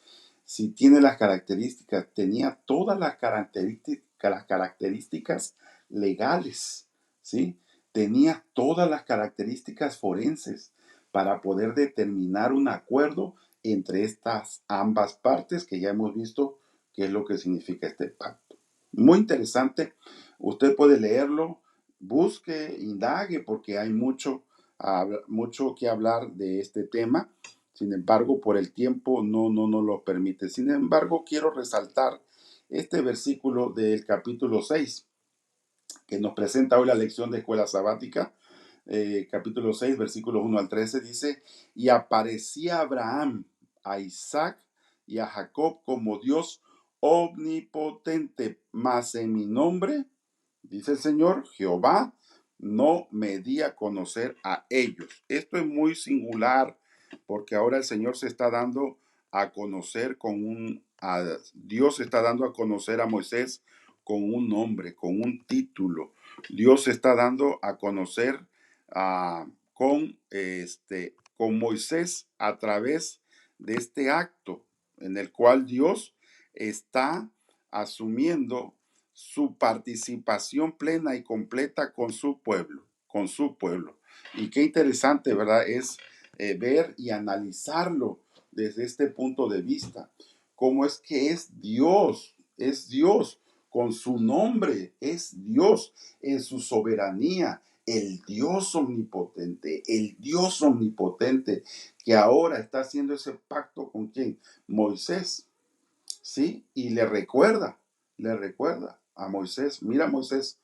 tiene las características. Tenía todas las características legales, ¿sí? Tenía todas las características forenses para poder determinar un acuerdo entre estas ambas partes que ya hemos visto qué es lo que significa este pacto. Muy interesante. Usted puede leerlo, busque, indague, porque hay mucho que hablar de este tema. Sin embargo, por el tiempo no lo permite. Sin embargo, quiero resaltar este versículo del capítulo 6 que nos presenta hoy la lección de escuela sabática. Capítulo 6, versículos 1 al 13 dice: y aparecía Abraham, a Isaac y a Jacob como Dios omnipotente, mas en mi nombre, dice el Señor, Jehová, no me di a conocer a ellos. Esto es muy singular porque ahora el Señor se está dando a conocer Dios está dando a conocer a Moisés con un nombre, con un título. Dios se está dando a conocer con Moisés a través de este acto en el cual Dios está asumiendo su participación plena y completa con su pueblo, Y qué interesante, ¿verdad? Es ver y analizarlo desde este punto de vista. Cómo es que es Dios con su nombre, es Dios en su soberanía, el Dios omnipotente, que ahora está haciendo ese pacto con ¿quién? Moisés, ¿sí? Y le recuerda a Moisés: mira, Moisés,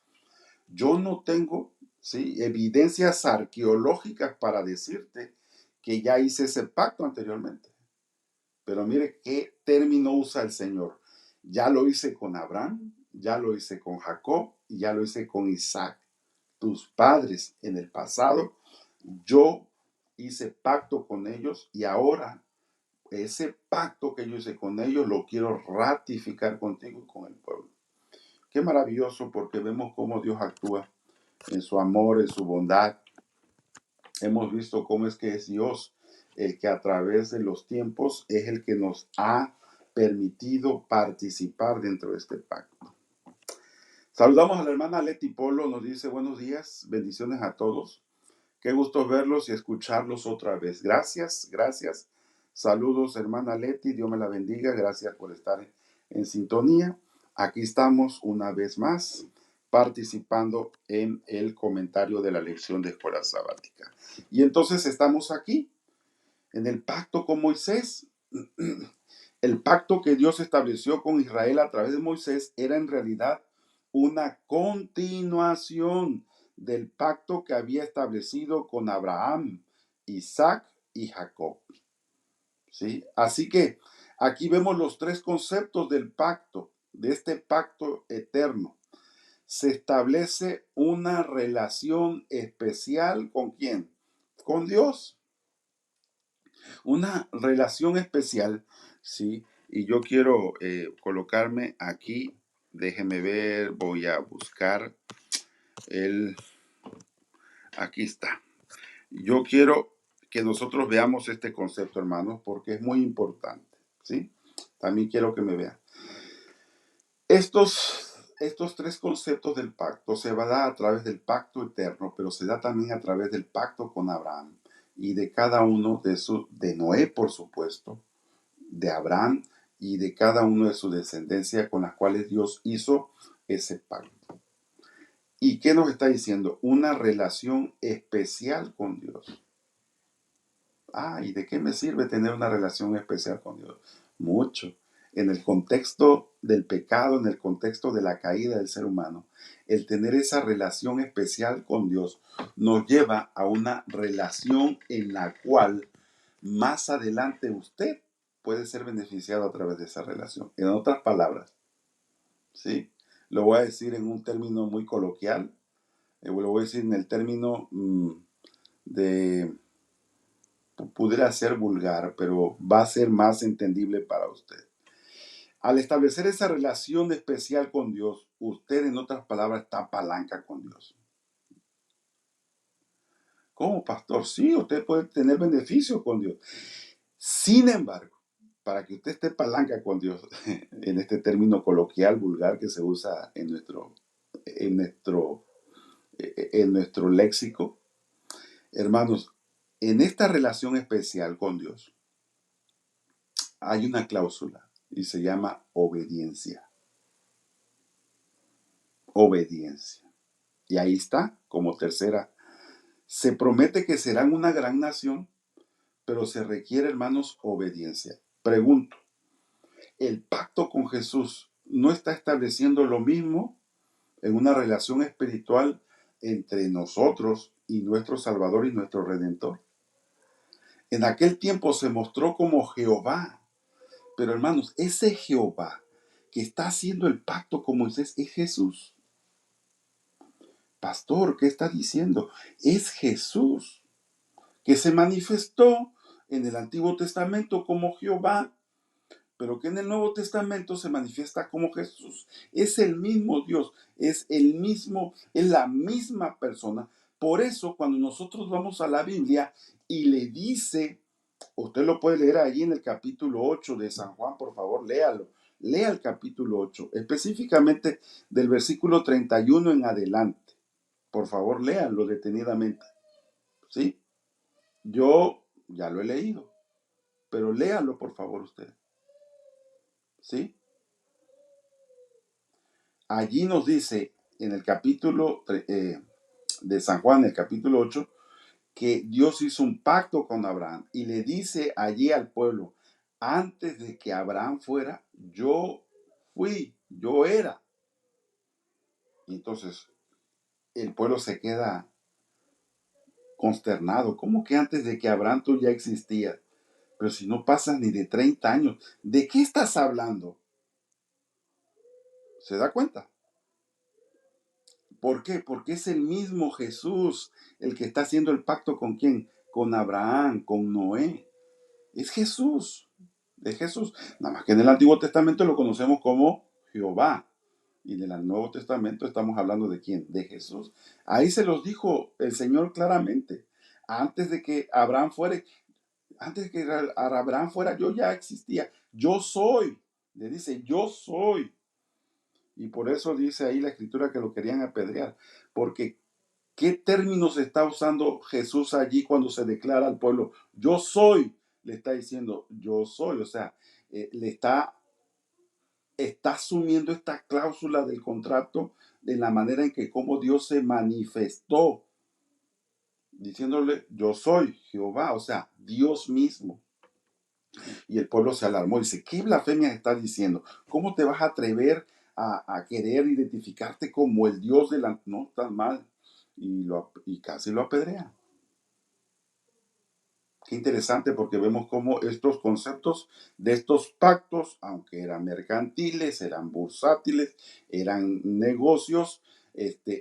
yo no tengo, ¿sí?, evidencias arqueológicas para decirte que ya hice ese pacto anteriormente. Pero mire qué término usa el Señor. Ya lo hice con Abraham, ya lo hice con Jacob y ya lo hice con Isaac. Tus padres en el pasado, yo hice pacto con ellos y ahora ese pacto que yo hice con ellos lo quiero ratificar contigo y con el pueblo. Qué maravilloso, porque vemos cómo Dios actúa en su amor, en su bondad. Hemos visto cómo es que es Dios el que a través de los tiempos es el que nos ha permitido participar dentro de este pacto. Saludamos a la hermana Leti Polo, nos dice buenos días, bendiciones a todos. Qué gusto verlos y escucharlos otra vez. Gracias, gracias. Saludos, hermana Leti, Dios me la bendiga. Gracias por estar en sintonía. Aquí estamos una vez más participando en el comentario de la lección de escuela sabática. Y entonces estamos aquí en el pacto con Moisés. El pacto que Dios estableció con Israel a través de Moisés era en realidad una continuación del pacto que había establecido con Abraham, Isaac y Jacob. ¿Sí? Así que aquí vemos los tres conceptos del pacto, de este pacto eterno. Se establece una relación especial ¿con quién? Con Dios. Una relación especial, ¿sí? Y yo quiero colocarme aquí. Déjeme ver, voy a buscar aquí está. Yo quiero que nosotros veamos este concepto, hermanos, porque es muy importante, ¿sí? También quiero que me vean. Estos tres conceptos del pacto se va a dar a través del pacto eterno, pero se da también a través del pacto con Abraham y de cada uno de Noé, por supuesto, de Abraham y de cada uno de su descendencia con las cuales Dios hizo ese pacto. ¿Y qué nos está diciendo? Una relación especial con Dios. ¿Y de qué me sirve tener una relación especial con Dios? Mucho. En el contexto del pecado, en el contexto de la caída del ser humano, el tener esa relación especial con Dios nos lleva a una relación en la cual más adelante usted puede ser beneficiado a través de esa relación. En otras palabras, ¿sí? Lo voy a decir en un término muy coloquial, lo voy a decir en el término pudiera ser vulgar, pero va a ser más entendible para usted. Al establecer esa relación especial con Dios, usted, en otras palabras, está palanca con Dios. ¿Cómo, pastor? Sí, usted puede tener beneficio con Dios. Sin embargo, para que usted esté palanca con Dios, en este término coloquial, vulgar que se usa en nuestro léxico, hermanos, en esta relación especial con Dios hay una cláusula y se llama obediencia. Obediencia. Y ahí está, como tercera. Se promete que serán una gran nación, pero se requiere, hermanos, obediencia. Pregunto, ¿el pacto con Jesús no está estableciendo lo mismo en una relación espiritual entre nosotros y nuestro Salvador y nuestro Redentor? En aquel tiempo se mostró como Jehová, pero hermanos, ese Jehová que está haciendo el pacto con Moisés es Jesús. Pastor, ¿qué está diciendo? Es Jesús que se manifestó en el Antiguo Testamento como Jehová, pero que en el Nuevo Testamento se manifiesta como Jesús. Es el mismo Dios, es la misma persona. Por eso, cuando nosotros vamos a la Biblia y le dice, usted lo puede leer ahí en el capítulo 8 de San Juan, por favor, léalo. Lea el capítulo 8, específicamente del versículo 31 en adelante. Por favor, léanlo detenidamente. ¿Sí? Yo ya lo he leído, pero léalo, por favor, usted. ¿Sí? Allí nos dice en el capítulo de San Juan, el capítulo 8, que Dios hizo un pacto con Abraham y le dice allí al pueblo, antes de que Abraham fuera, yo fui, yo era. Y entonces el pueblo se queda consternado. ¿Cómo que antes de que Abraham tú ya existías? Pero si no pasas ni de 30 años, ¿de qué estás hablando? ¿Se da cuenta? ¿Por qué? Porque es el mismo Jesús el que está haciendo el pacto con ¿quién? Con Abraham, con Noé. Es Jesús, de Jesús. Nada más que en el Antiguo Testamento lo conocemos como Jehová. Y en el Nuevo Testamento estamos hablando de quién, de Jesús. Ahí se los dijo el Señor claramente. Antes de que Abraham fuera, yo ya existía. Yo soy. Le dice, yo soy. Y por eso dice ahí la escritura que lo querían apedrear. Porque ¿qué términos está usando Jesús allí cuando se declara al pueblo? Yo soy. Le está diciendo, yo soy. O sea, le está asumiendo esta cláusula del contrato de la manera en que como Dios se manifestó, diciéndole, yo soy Jehová, o sea, Dios mismo. Y el pueblo se alarmó y dice, ¿qué blasfemia estás diciendo? ¿Cómo te vas a atrever a querer identificarte como el Dios de la... No, tan mal. Y casi lo apedrean. Qué interesante, porque vemos cómo estos conceptos de estos pactos, aunque eran mercantiles, eran bursátiles, eran negocios,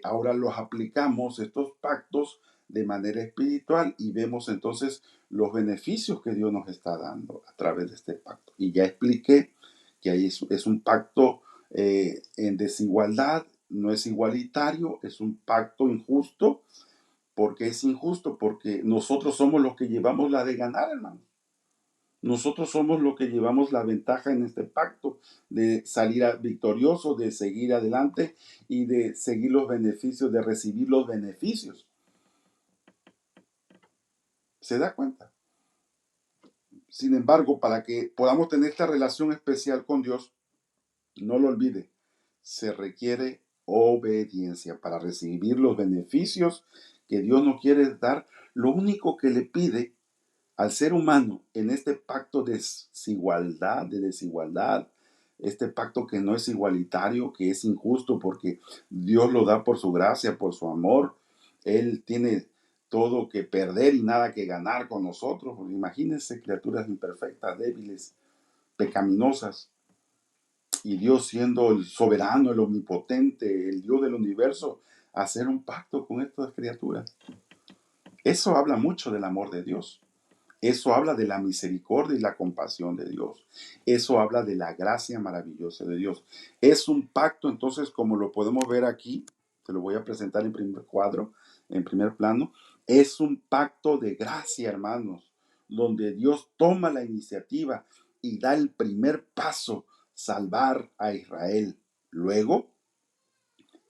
ahora los aplicamos, estos pactos, de manera espiritual, y vemos entonces los beneficios que Dios nos está dando a través de este pacto. Y ya expliqué que ahí es un pacto en desigualdad, no es igualitario, es un pacto injusto. Porque es injusto, porque nosotros somos los que llevamos la de ganar, hermano. Nosotros somos los que llevamos la ventaja en este pacto de salir victoriosos, de seguir adelante y de seguir los beneficios, de recibir los beneficios. ¿Se da cuenta? Sin embargo, para que podamos tener esta relación especial con Dios, no lo olvide, se requiere obediencia para recibir los beneficios que Dios nos quiere dar. Lo único que le pide al ser humano en este pacto de desigualdad, este pacto que no es igualitario, que es injusto porque Dios lo da por su gracia, por su amor. Él tiene todo que perder y nada que ganar con nosotros. Imagínense, criaturas imperfectas, débiles, pecaminosas. Y Dios, siendo el soberano, el omnipotente, el Dios del universo, hacer un pacto con estas criaturas. Eso habla mucho del amor de Dios. Eso habla de la misericordia y la compasión de Dios. Eso habla de la gracia maravillosa de Dios. Es un pacto, entonces, como lo podemos ver aquí, te lo voy a presentar en primer cuadro, en primer plano. Es un pacto de gracia, hermanos, donde Dios toma la iniciativa y da el primer paso, salvar a Israel. Luego,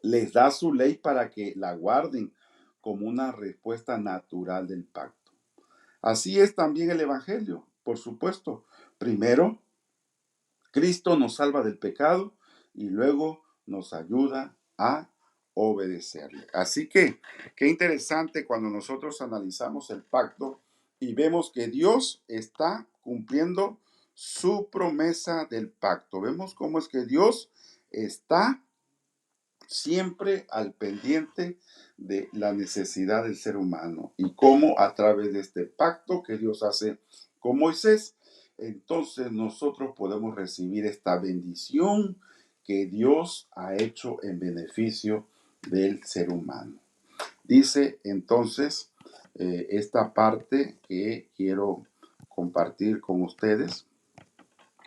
les da su ley para que la guarden como una respuesta natural del pacto. Así es también el Evangelio, por supuesto. Primero, Cristo nos salva del pecado y luego nos ayuda a obedecerle. Así que, qué interesante cuando nosotros analizamos el pacto y vemos que Dios está cumpliendo su promesa del pacto. Vemos cómo es que Dios está siempre al pendiente de la necesidad del ser humano y cómo a través de este pacto que Dios hace con Moisés, entonces nosotros podemos recibir esta bendición que Dios ha hecho en beneficio del ser humano. Dice entonces esta parte que quiero compartir con ustedes.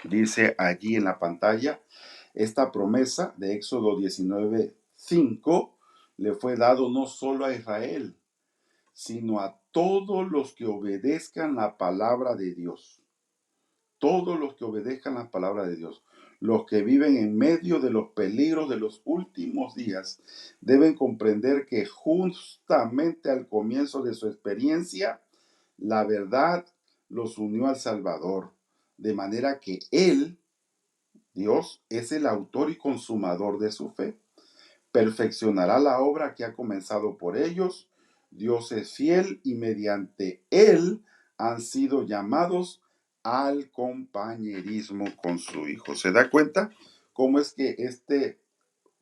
Dice allí en la pantalla, esta promesa de Éxodo 19:5 le fue dado no solo a Israel, sino a todos los que obedezcan la palabra de Dios. Todos los que obedezcan la palabra de Dios. Los que viven en medio de los peligros de los últimos días deben comprender que justamente al comienzo de su experiencia, la verdad los unió al Salvador. De manera que Él, Dios, es el autor y consumador de su fe. Perfeccionará la obra que ha comenzado por ellos. Dios es fiel y mediante Él han sido llamados al compañerismo con su Hijo. ¿Se da cuenta cómo es que este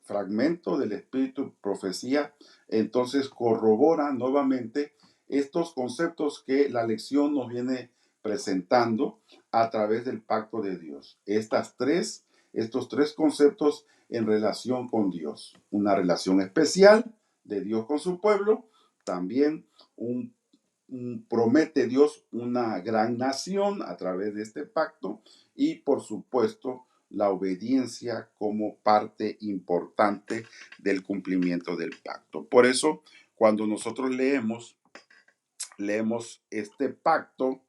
fragmento del Espíritu Profecía entonces corrobora nuevamente estos conceptos que la lección nos viene presentando a través del pacto de Dios? Estos tres conceptos en relación con Dios. Una relación especial de Dios con su pueblo. También promete Dios una gran nación a través de este pacto. Y por supuesto la obediencia como parte importante del cumplimiento del pacto. Por eso, cuando nosotros leemos este pacto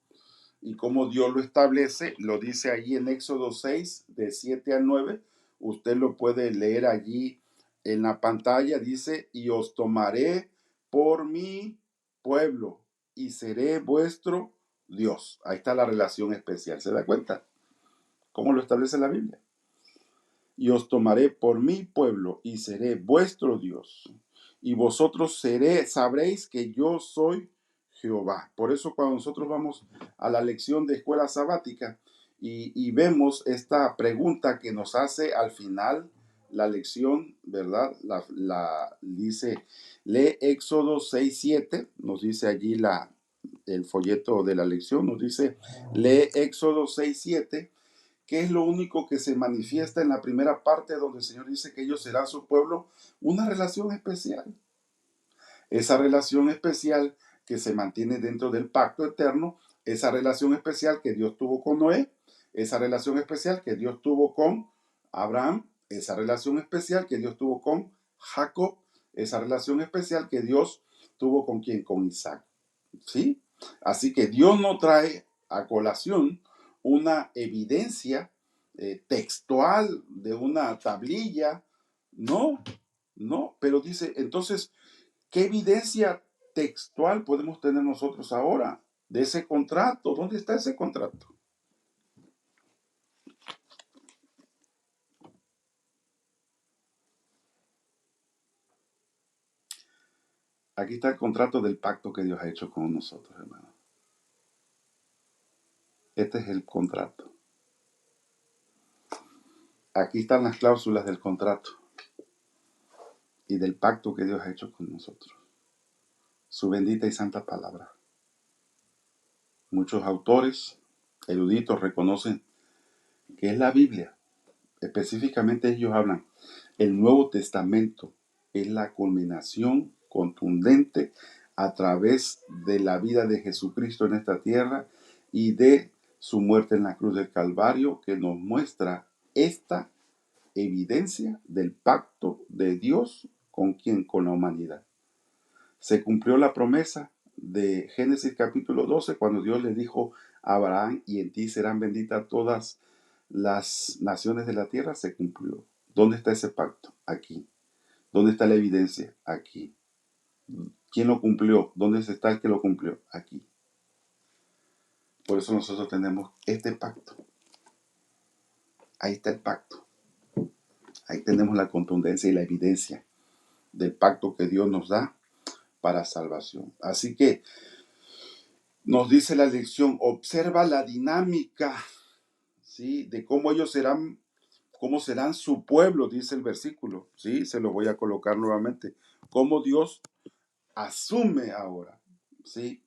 y cómo Dios lo establece, lo dice allí en Éxodo 6, de 7 al 9. Usted lo puede leer allí en la pantalla. Dice, y os tomaré por mi pueblo y seré vuestro Dios. Ahí está la relación especial. ¿Se da cuenta cómo lo establece la Biblia? Y os tomaré por mi pueblo y seré vuestro Dios. Y vosotros sabréis que yo soy Jehová. Por eso cuando nosotros vamos a la lección de escuela sabática y vemos esta pregunta que nos hace al final la lección, ¿verdad? Dice, lee Éxodo 6:7, nos dice allí el folleto de la lección, nos dice, lee Éxodo 6:7. ¿Qué es lo único que se manifiesta en la primera parte donde el Señor dice que ellos serán su pueblo? Una relación especial. Esa relación especial que se mantiene dentro del pacto eterno, esa relación especial que Dios tuvo con Noé, esa relación especial que Dios tuvo con Abraham, esa relación especial que Dios tuvo con Jacob, esa relación especial que Dios tuvo con ¿quién? Con Isaac. ¿Sí? Así que Dios no trae a colación una evidencia textual de una tablilla. No, pero dice, entonces, ¿qué evidencia textual podemos tener nosotros ahora de ese contrato? ¿Dónde está ese contrato? Aquí está el contrato del pacto que Dios ha hecho con nosotros, hermano. Este es el contrato. Aquí están las cláusulas del contrato y del pacto que Dios ha hecho con nosotros. Su bendita y santa palabra. Muchos autores eruditos reconocen que es la Biblia. Específicamente ellos hablan, el Nuevo Testamento es la culminación contundente a través de la vida de Jesucristo en esta tierra y de su muerte en la cruz del Calvario, que nos muestra esta evidencia del pacto de Dios con la humanidad. Se cumplió la promesa de Génesis capítulo 12 cuando Dios le dijo a Abraham, y en ti serán benditas todas las naciones de la tierra. Se cumplió. ¿Dónde está ese pacto? Aquí. ¿Dónde está la evidencia? Aquí. ¿Quién lo cumplió? ¿Dónde está el que lo cumplió? Aquí. Por eso nosotros tenemos este pacto. Ahí está el pacto. Ahí tenemos la contundencia y la evidencia del pacto que Dios nos da para salvación. Así que nos dice la lección, observa la dinámica, ¿sí? De cómo ellos serán su pueblo, dice el versículo, ¿sí? Se lo voy a colocar nuevamente. Cómo Dios asume ahora, ¿sí?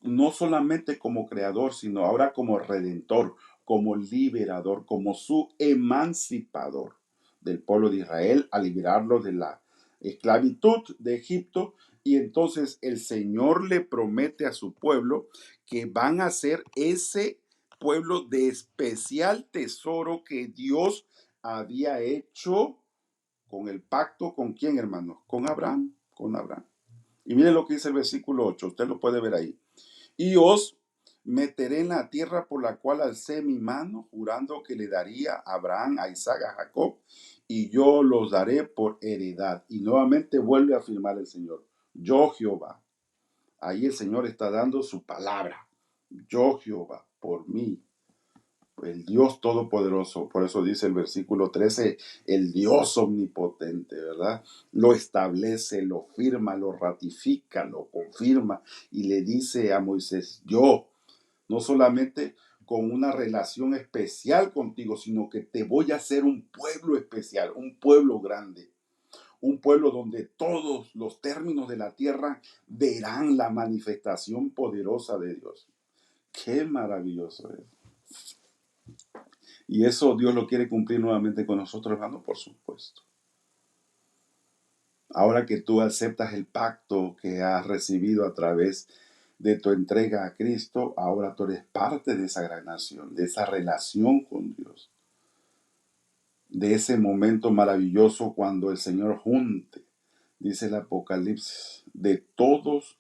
No solamente como creador, sino ahora como redentor, como liberador, como su emancipador del pueblo de Israel, a liberarlo de la esclavitud de Egipto. Y entonces el Señor le promete a su pueblo que van a ser ese pueblo de especial tesoro que Dios había hecho con el pacto. ¿Con quién, hermanos? Con Abraham. Y miren lo que dice el versículo 8, usted lo puede ver ahí. Y os meteré en la tierra por la cual alcé mi mano, jurando que le daría a Abraham, a Isaac, a Jacob, y yo los daré por heredad. Y nuevamente vuelve a afirmar el Señor, yo Jehová. Ahí el Señor está dando su palabra. Yo Jehová, por mí, el Dios Todopoderoso. Por eso dice el versículo 13, el Dios omnipotente, ¿verdad? Lo establece, lo firma, lo ratifica, lo confirma y le dice a Moisés, yo, no solamente con una relación especial contigo, sino que te voy a hacer un pueblo especial, un pueblo grande, un pueblo donde todos los términos de la tierra verán la manifestación poderosa de Dios. ¡Qué maravilloso es! Y eso Dios lo quiere cumplir nuevamente con nosotros, hermano, por supuesto. Ahora que tú aceptas el pacto que has recibido a través de tu entrega a Cristo, ahora tú eres parte de esa gran nación, de esa relación con Dios. de ese momento maravilloso cuando el Señor junte, dice el Apocalipsis, de todos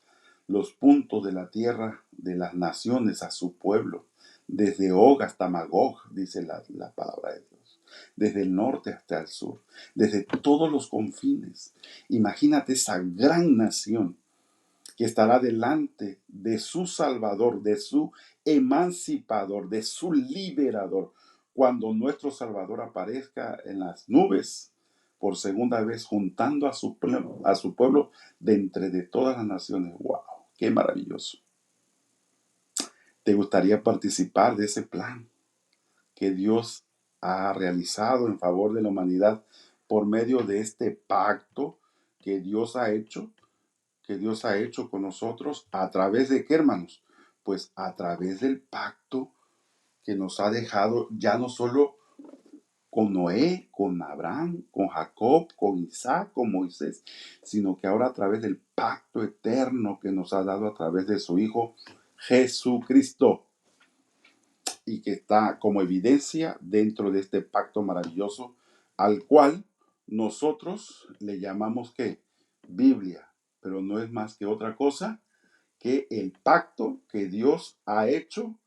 los puntos de la tierra, de las naciones a su pueblo, desde Og hasta Magog, dice la palabra de Dios, desde el norte hasta el sur, desde todos los confines. Imagínate esa gran nación que estará delante de su Salvador, de su emancipador, de su liberador, cuando nuestro Salvador aparezca en las nubes por segunda vez, juntando a su pueblo de entre de todas las naciones. ¡Wow! ¡Qué maravilloso! ¿Te gustaría participar de ese plan que Dios ha realizado en favor de la humanidad por medio de este pacto que Dios ha hecho? Que Dios ha hecho con nosotros, ¿a través de qué, hermanos? Pues a través del pacto que nos ha dejado, ya no solo con Noé, con Abraham, con Jacob, con Isaac, con Moisés, sino que ahora a través del pacto eterno que nos ha dado a través de su Hijo Jesucristo, y que está como evidencia dentro de este pacto maravilloso, al cual nosotros le llamamos ¿qué? Biblia, pero no es más que otra cosa que el pacto que Dios ha hecho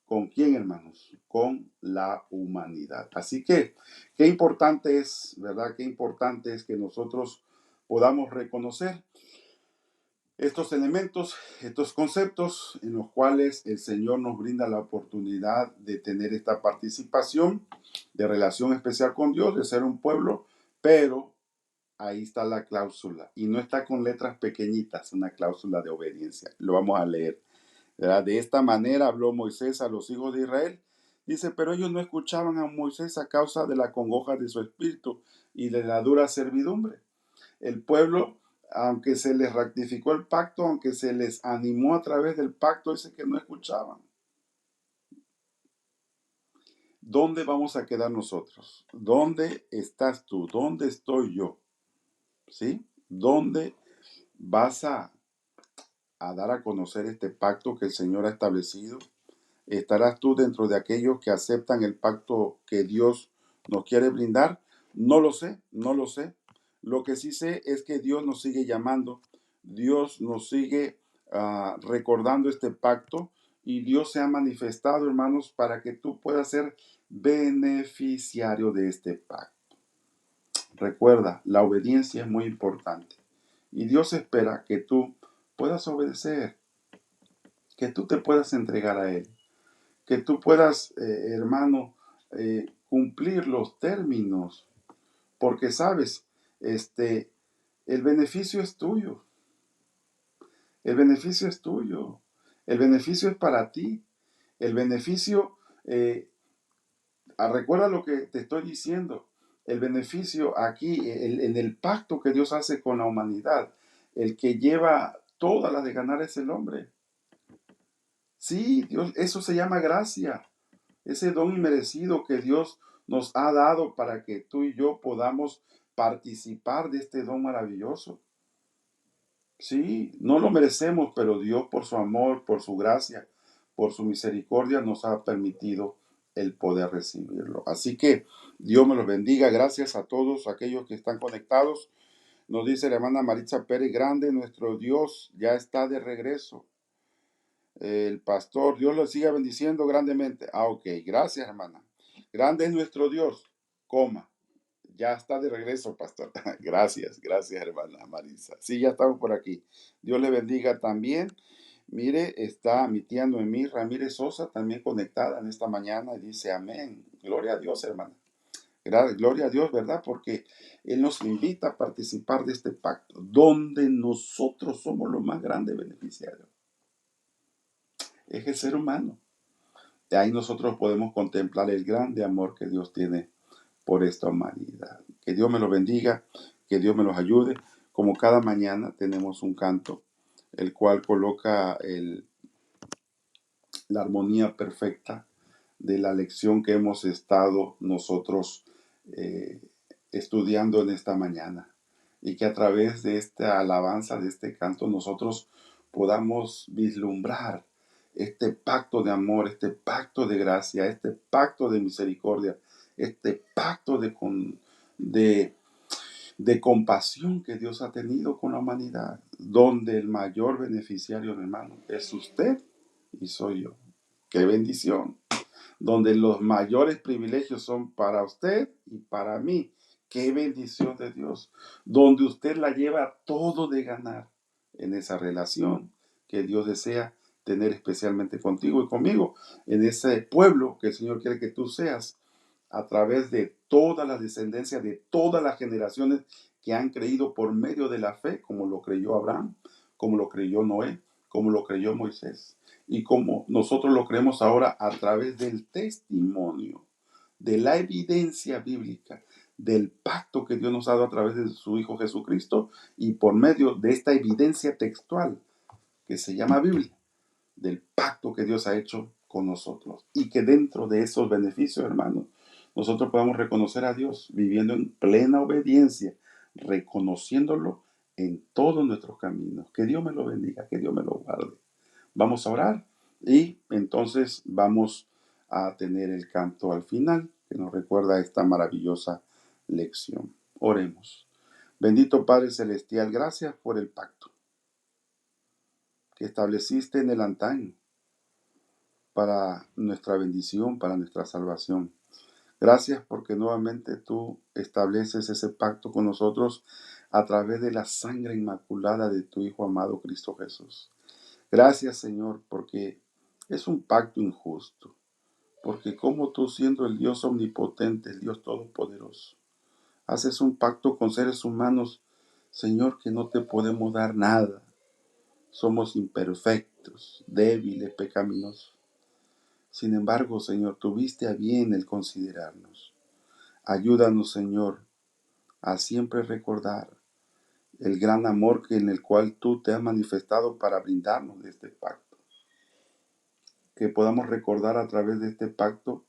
¿con quién, hermanos? Con la humanidad. Así que, qué importante es, ¿verdad? Qué importante es que nosotros podamos reconocer estos elementos, estos conceptos en los cuales el Señor nos brinda la oportunidad de tener esta participación, de relación especial con Dios, de ser un pueblo, pero ahí está la cláusula, y no está con letras pequeñitas, una cláusula de obediencia. Lo vamos a leer, ¿verdad? De esta manera habló Moisés a los hijos de Israel. Dice, pero ellos no escuchaban a Moisés a causa de la congoja de su espíritu y de la dura servidumbre. El pueblo, aunque se les ratificó el pacto, aunque se les animó a través del pacto, dice que no escuchaban. ¿Dónde vamos a quedar nosotros? ¿Dónde estás tú? ¿Dónde estoy yo? ¿Sí? ¿Dónde vas a dar a conocer este pacto que el Señor ha establecido? ¿Estarás tú dentro de aquellos que aceptan el pacto que Dios nos quiere brindar? No lo sé, no lo sé. Lo que sí sé es que Dios nos sigue llamando, Dios nos sigue recordando este pacto, y Dios se ha manifestado, hermanos, para que tú puedas ser beneficiario de este pacto. Recuerda, la obediencia es muy importante y Dios espera que tú puedas obedecer, que tú te puedas entregar a Él, que tú puedas, hermano, cumplir los términos, porque sabes, el beneficio es tuyo, el beneficio es tuyo, el beneficio es para ti, el beneficio, recuerda lo que te estoy diciendo, el beneficio aquí, en el pacto que Dios hace con la humanidad, el que lleva todas las de ganar es el hombre. Sí, Dios, eso se llama gracia, ese don inmerecido que Dios nos ha dado para que tú y yo podamos participar de este don maravilloso. Sí, no lo merecemos, pero Dios por su amor, por su gracia, por su misericordia nos ha permitido el poder recibirlo. Así que Dios me los bendiga. Gracias a todos aquellos que están conectados. Nos dice la hermana Maritza Pérez, grande nuestro Dios ya está de regreso. El pastor, Dios lo siga bendiciendo grandemente. Ok, gracias, hermana. Grande es nuestro Dios, coma. Ya está de regreso, pastor. Gracias, hermana Marisa. Sí, ya estamos por aquí. Dios le bendiga también. Mire, está mi tía Noemí Ramírez Sosa también conectada en esta mañana y dice amén. Gloria a Dios, hermana. Gloria a Dios, ¿verdad? Porque Él nos invita a participar de este pacto, donde nosotros somos los más grandes beneficiarios. Es el ser humano. De ahí nosotros podemos contemplar el grande amor que Dios tiene por esta humanidad. Que Dios me los bendiga, que Dios me los ayude. Como cada mañana tenemos un canto, el cual coloca la armonía perfecta de la lección que hemos estado nosotros estudiando en esta mañana. Y que a través de esta alabanza, de este canto, nosotros podamos vislumbrar este pacto de amor, este pacto de gracia, este pacto de misericordia este pacto de compasión que Dios ha tenido con la humanidad, donde el mayor beneficiario, hermano, es usted y soy yo. ¡Qué bendición! Donde los mayores privilegios son para usted y para mí. ¡Qué bendición de Dios! Donde usted la lleva todo de ganar en esa relación que Dios desea tener especialmente contigo y conmigo, en ese pueblo que el Señor quiere que tú seas, a través de toda la descendencia, de todas las generaciones que han creído por medio de la fe, como lo creyó Abraham, como lo creyó Noé, como lo creyó Moisés, y como nosotros lo creemos ahora a través del testimonio, de la evidencia bíblica, del pacto que Dios nos ha dado a través de su Hijo Jesucristo, y por medio de esta evidencia textual que se llama Biblia, del pacto que Dios ha hecho con nosotros, y que dentro de esos beneficios, hermanos, nosotros podamos reconocer a Dios viviendo en plena obediencia, reconociéndolo en todos nuestros caminos. Que Dios me lo bendiga, que Dios me lo guarde. Vamos a orar y entonces vamos a tener el canto al final que nos recuerda esta maravillosa lección. Oremos. Bendito Padre Celestial, gracias por el pacto que estableciste en el antaño para nuestra bendición, para nuestra salvación. Gracias porque nuevamente tú estableces ese pacto con nosotros a través de la sangre inmaculada de tu Hijo amado Cristo Jesús. Gracias, Señor, porque es un pacto injusto. Porque como tú, siendo el Dios omnipotente, el Dios todopoderoso, haces un pacto con seres humanos, Señor, que no te podemos dar nada. Somos imperfectos, débiles, pecaminosos. Sin embargo, Señor, tuviste a bien el considerarnos. Ayúdanos, Señor, a siempre recordar el gran amor en el cual tú te has manifestado para brindarnos de este pacto. Que podamos recordar a través de este pacto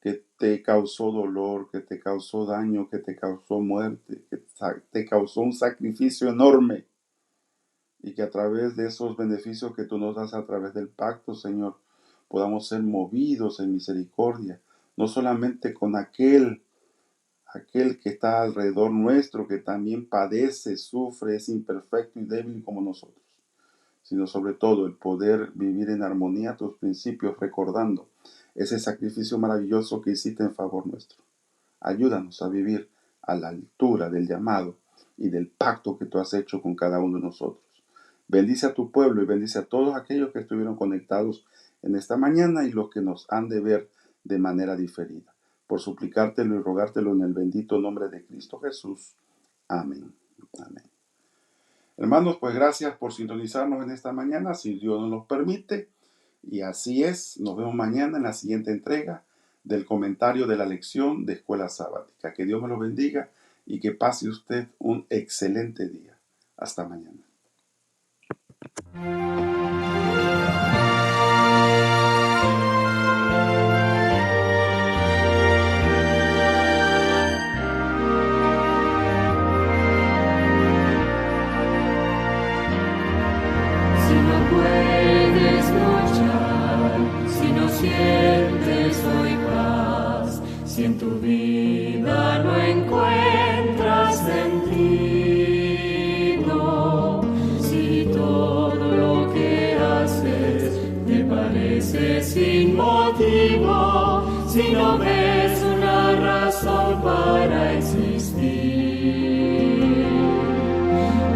que te causó dolor, que te causó daño, que te causó muerte, que te causó un sacrificio enorme. Y que a través de esos beneficios que tú nos das a través del pacto, Señor, podamos ser movidos en misericordia, no solamente con aquel que está alrededor nuestro, que también padece, sufre, es imperfecto y débil como nosotros, sino sobre todo el poder vivir en armonía a tus principios, recordando ese sacrificio maravilloso que hiciste en favor nuestro. Ayúdanos a vivir a la altura del llamado y del pacto que tú has hecho con cada uno de nosotros. Bendice a tu pueblo y bendice a todos aquellos que estuvieron conectados en esta mañana y los que nos han de ver de manera diferida. Por suplicártelo y rogártelo en el bendito nombre de Cristo Jesús. Amén. Amén. Hermanos, pues gracias por sintonizarnos en esta mañana, si Dios nos lo permite. Y así es, nos vemos mañana en la siguiente entrega del comentario de la lección de Escuela Sabática. Que Dios me lo bendiga y que pase usted un excelente día. Hasta mañana. Sientes hoy paz, si en tu vida no encuentras sentido, si todo lo que haces te parece sin motivo, si no ves una razón para existir,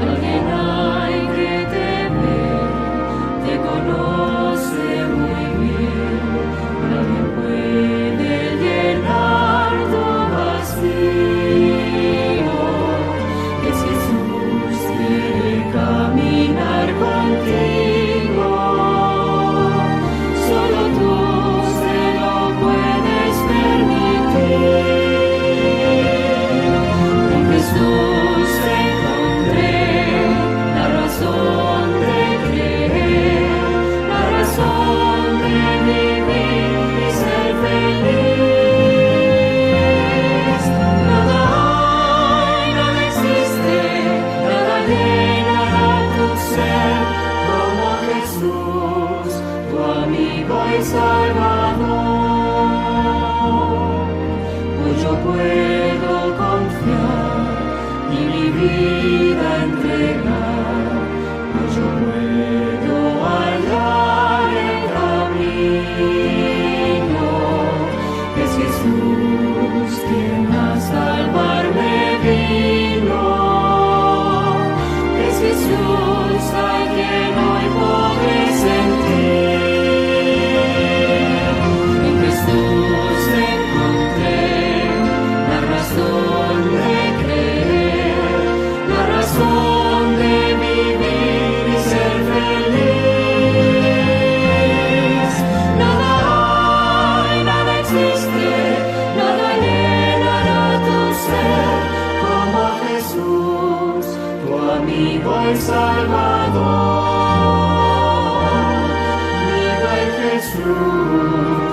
alguien hay que te ve, te conoce muy bien. Nadie puede llenar tu vacío. Es Jesús, quiere caminar contigo. Solo tú se lo puedes permitir. Salvador, viva en Jesús.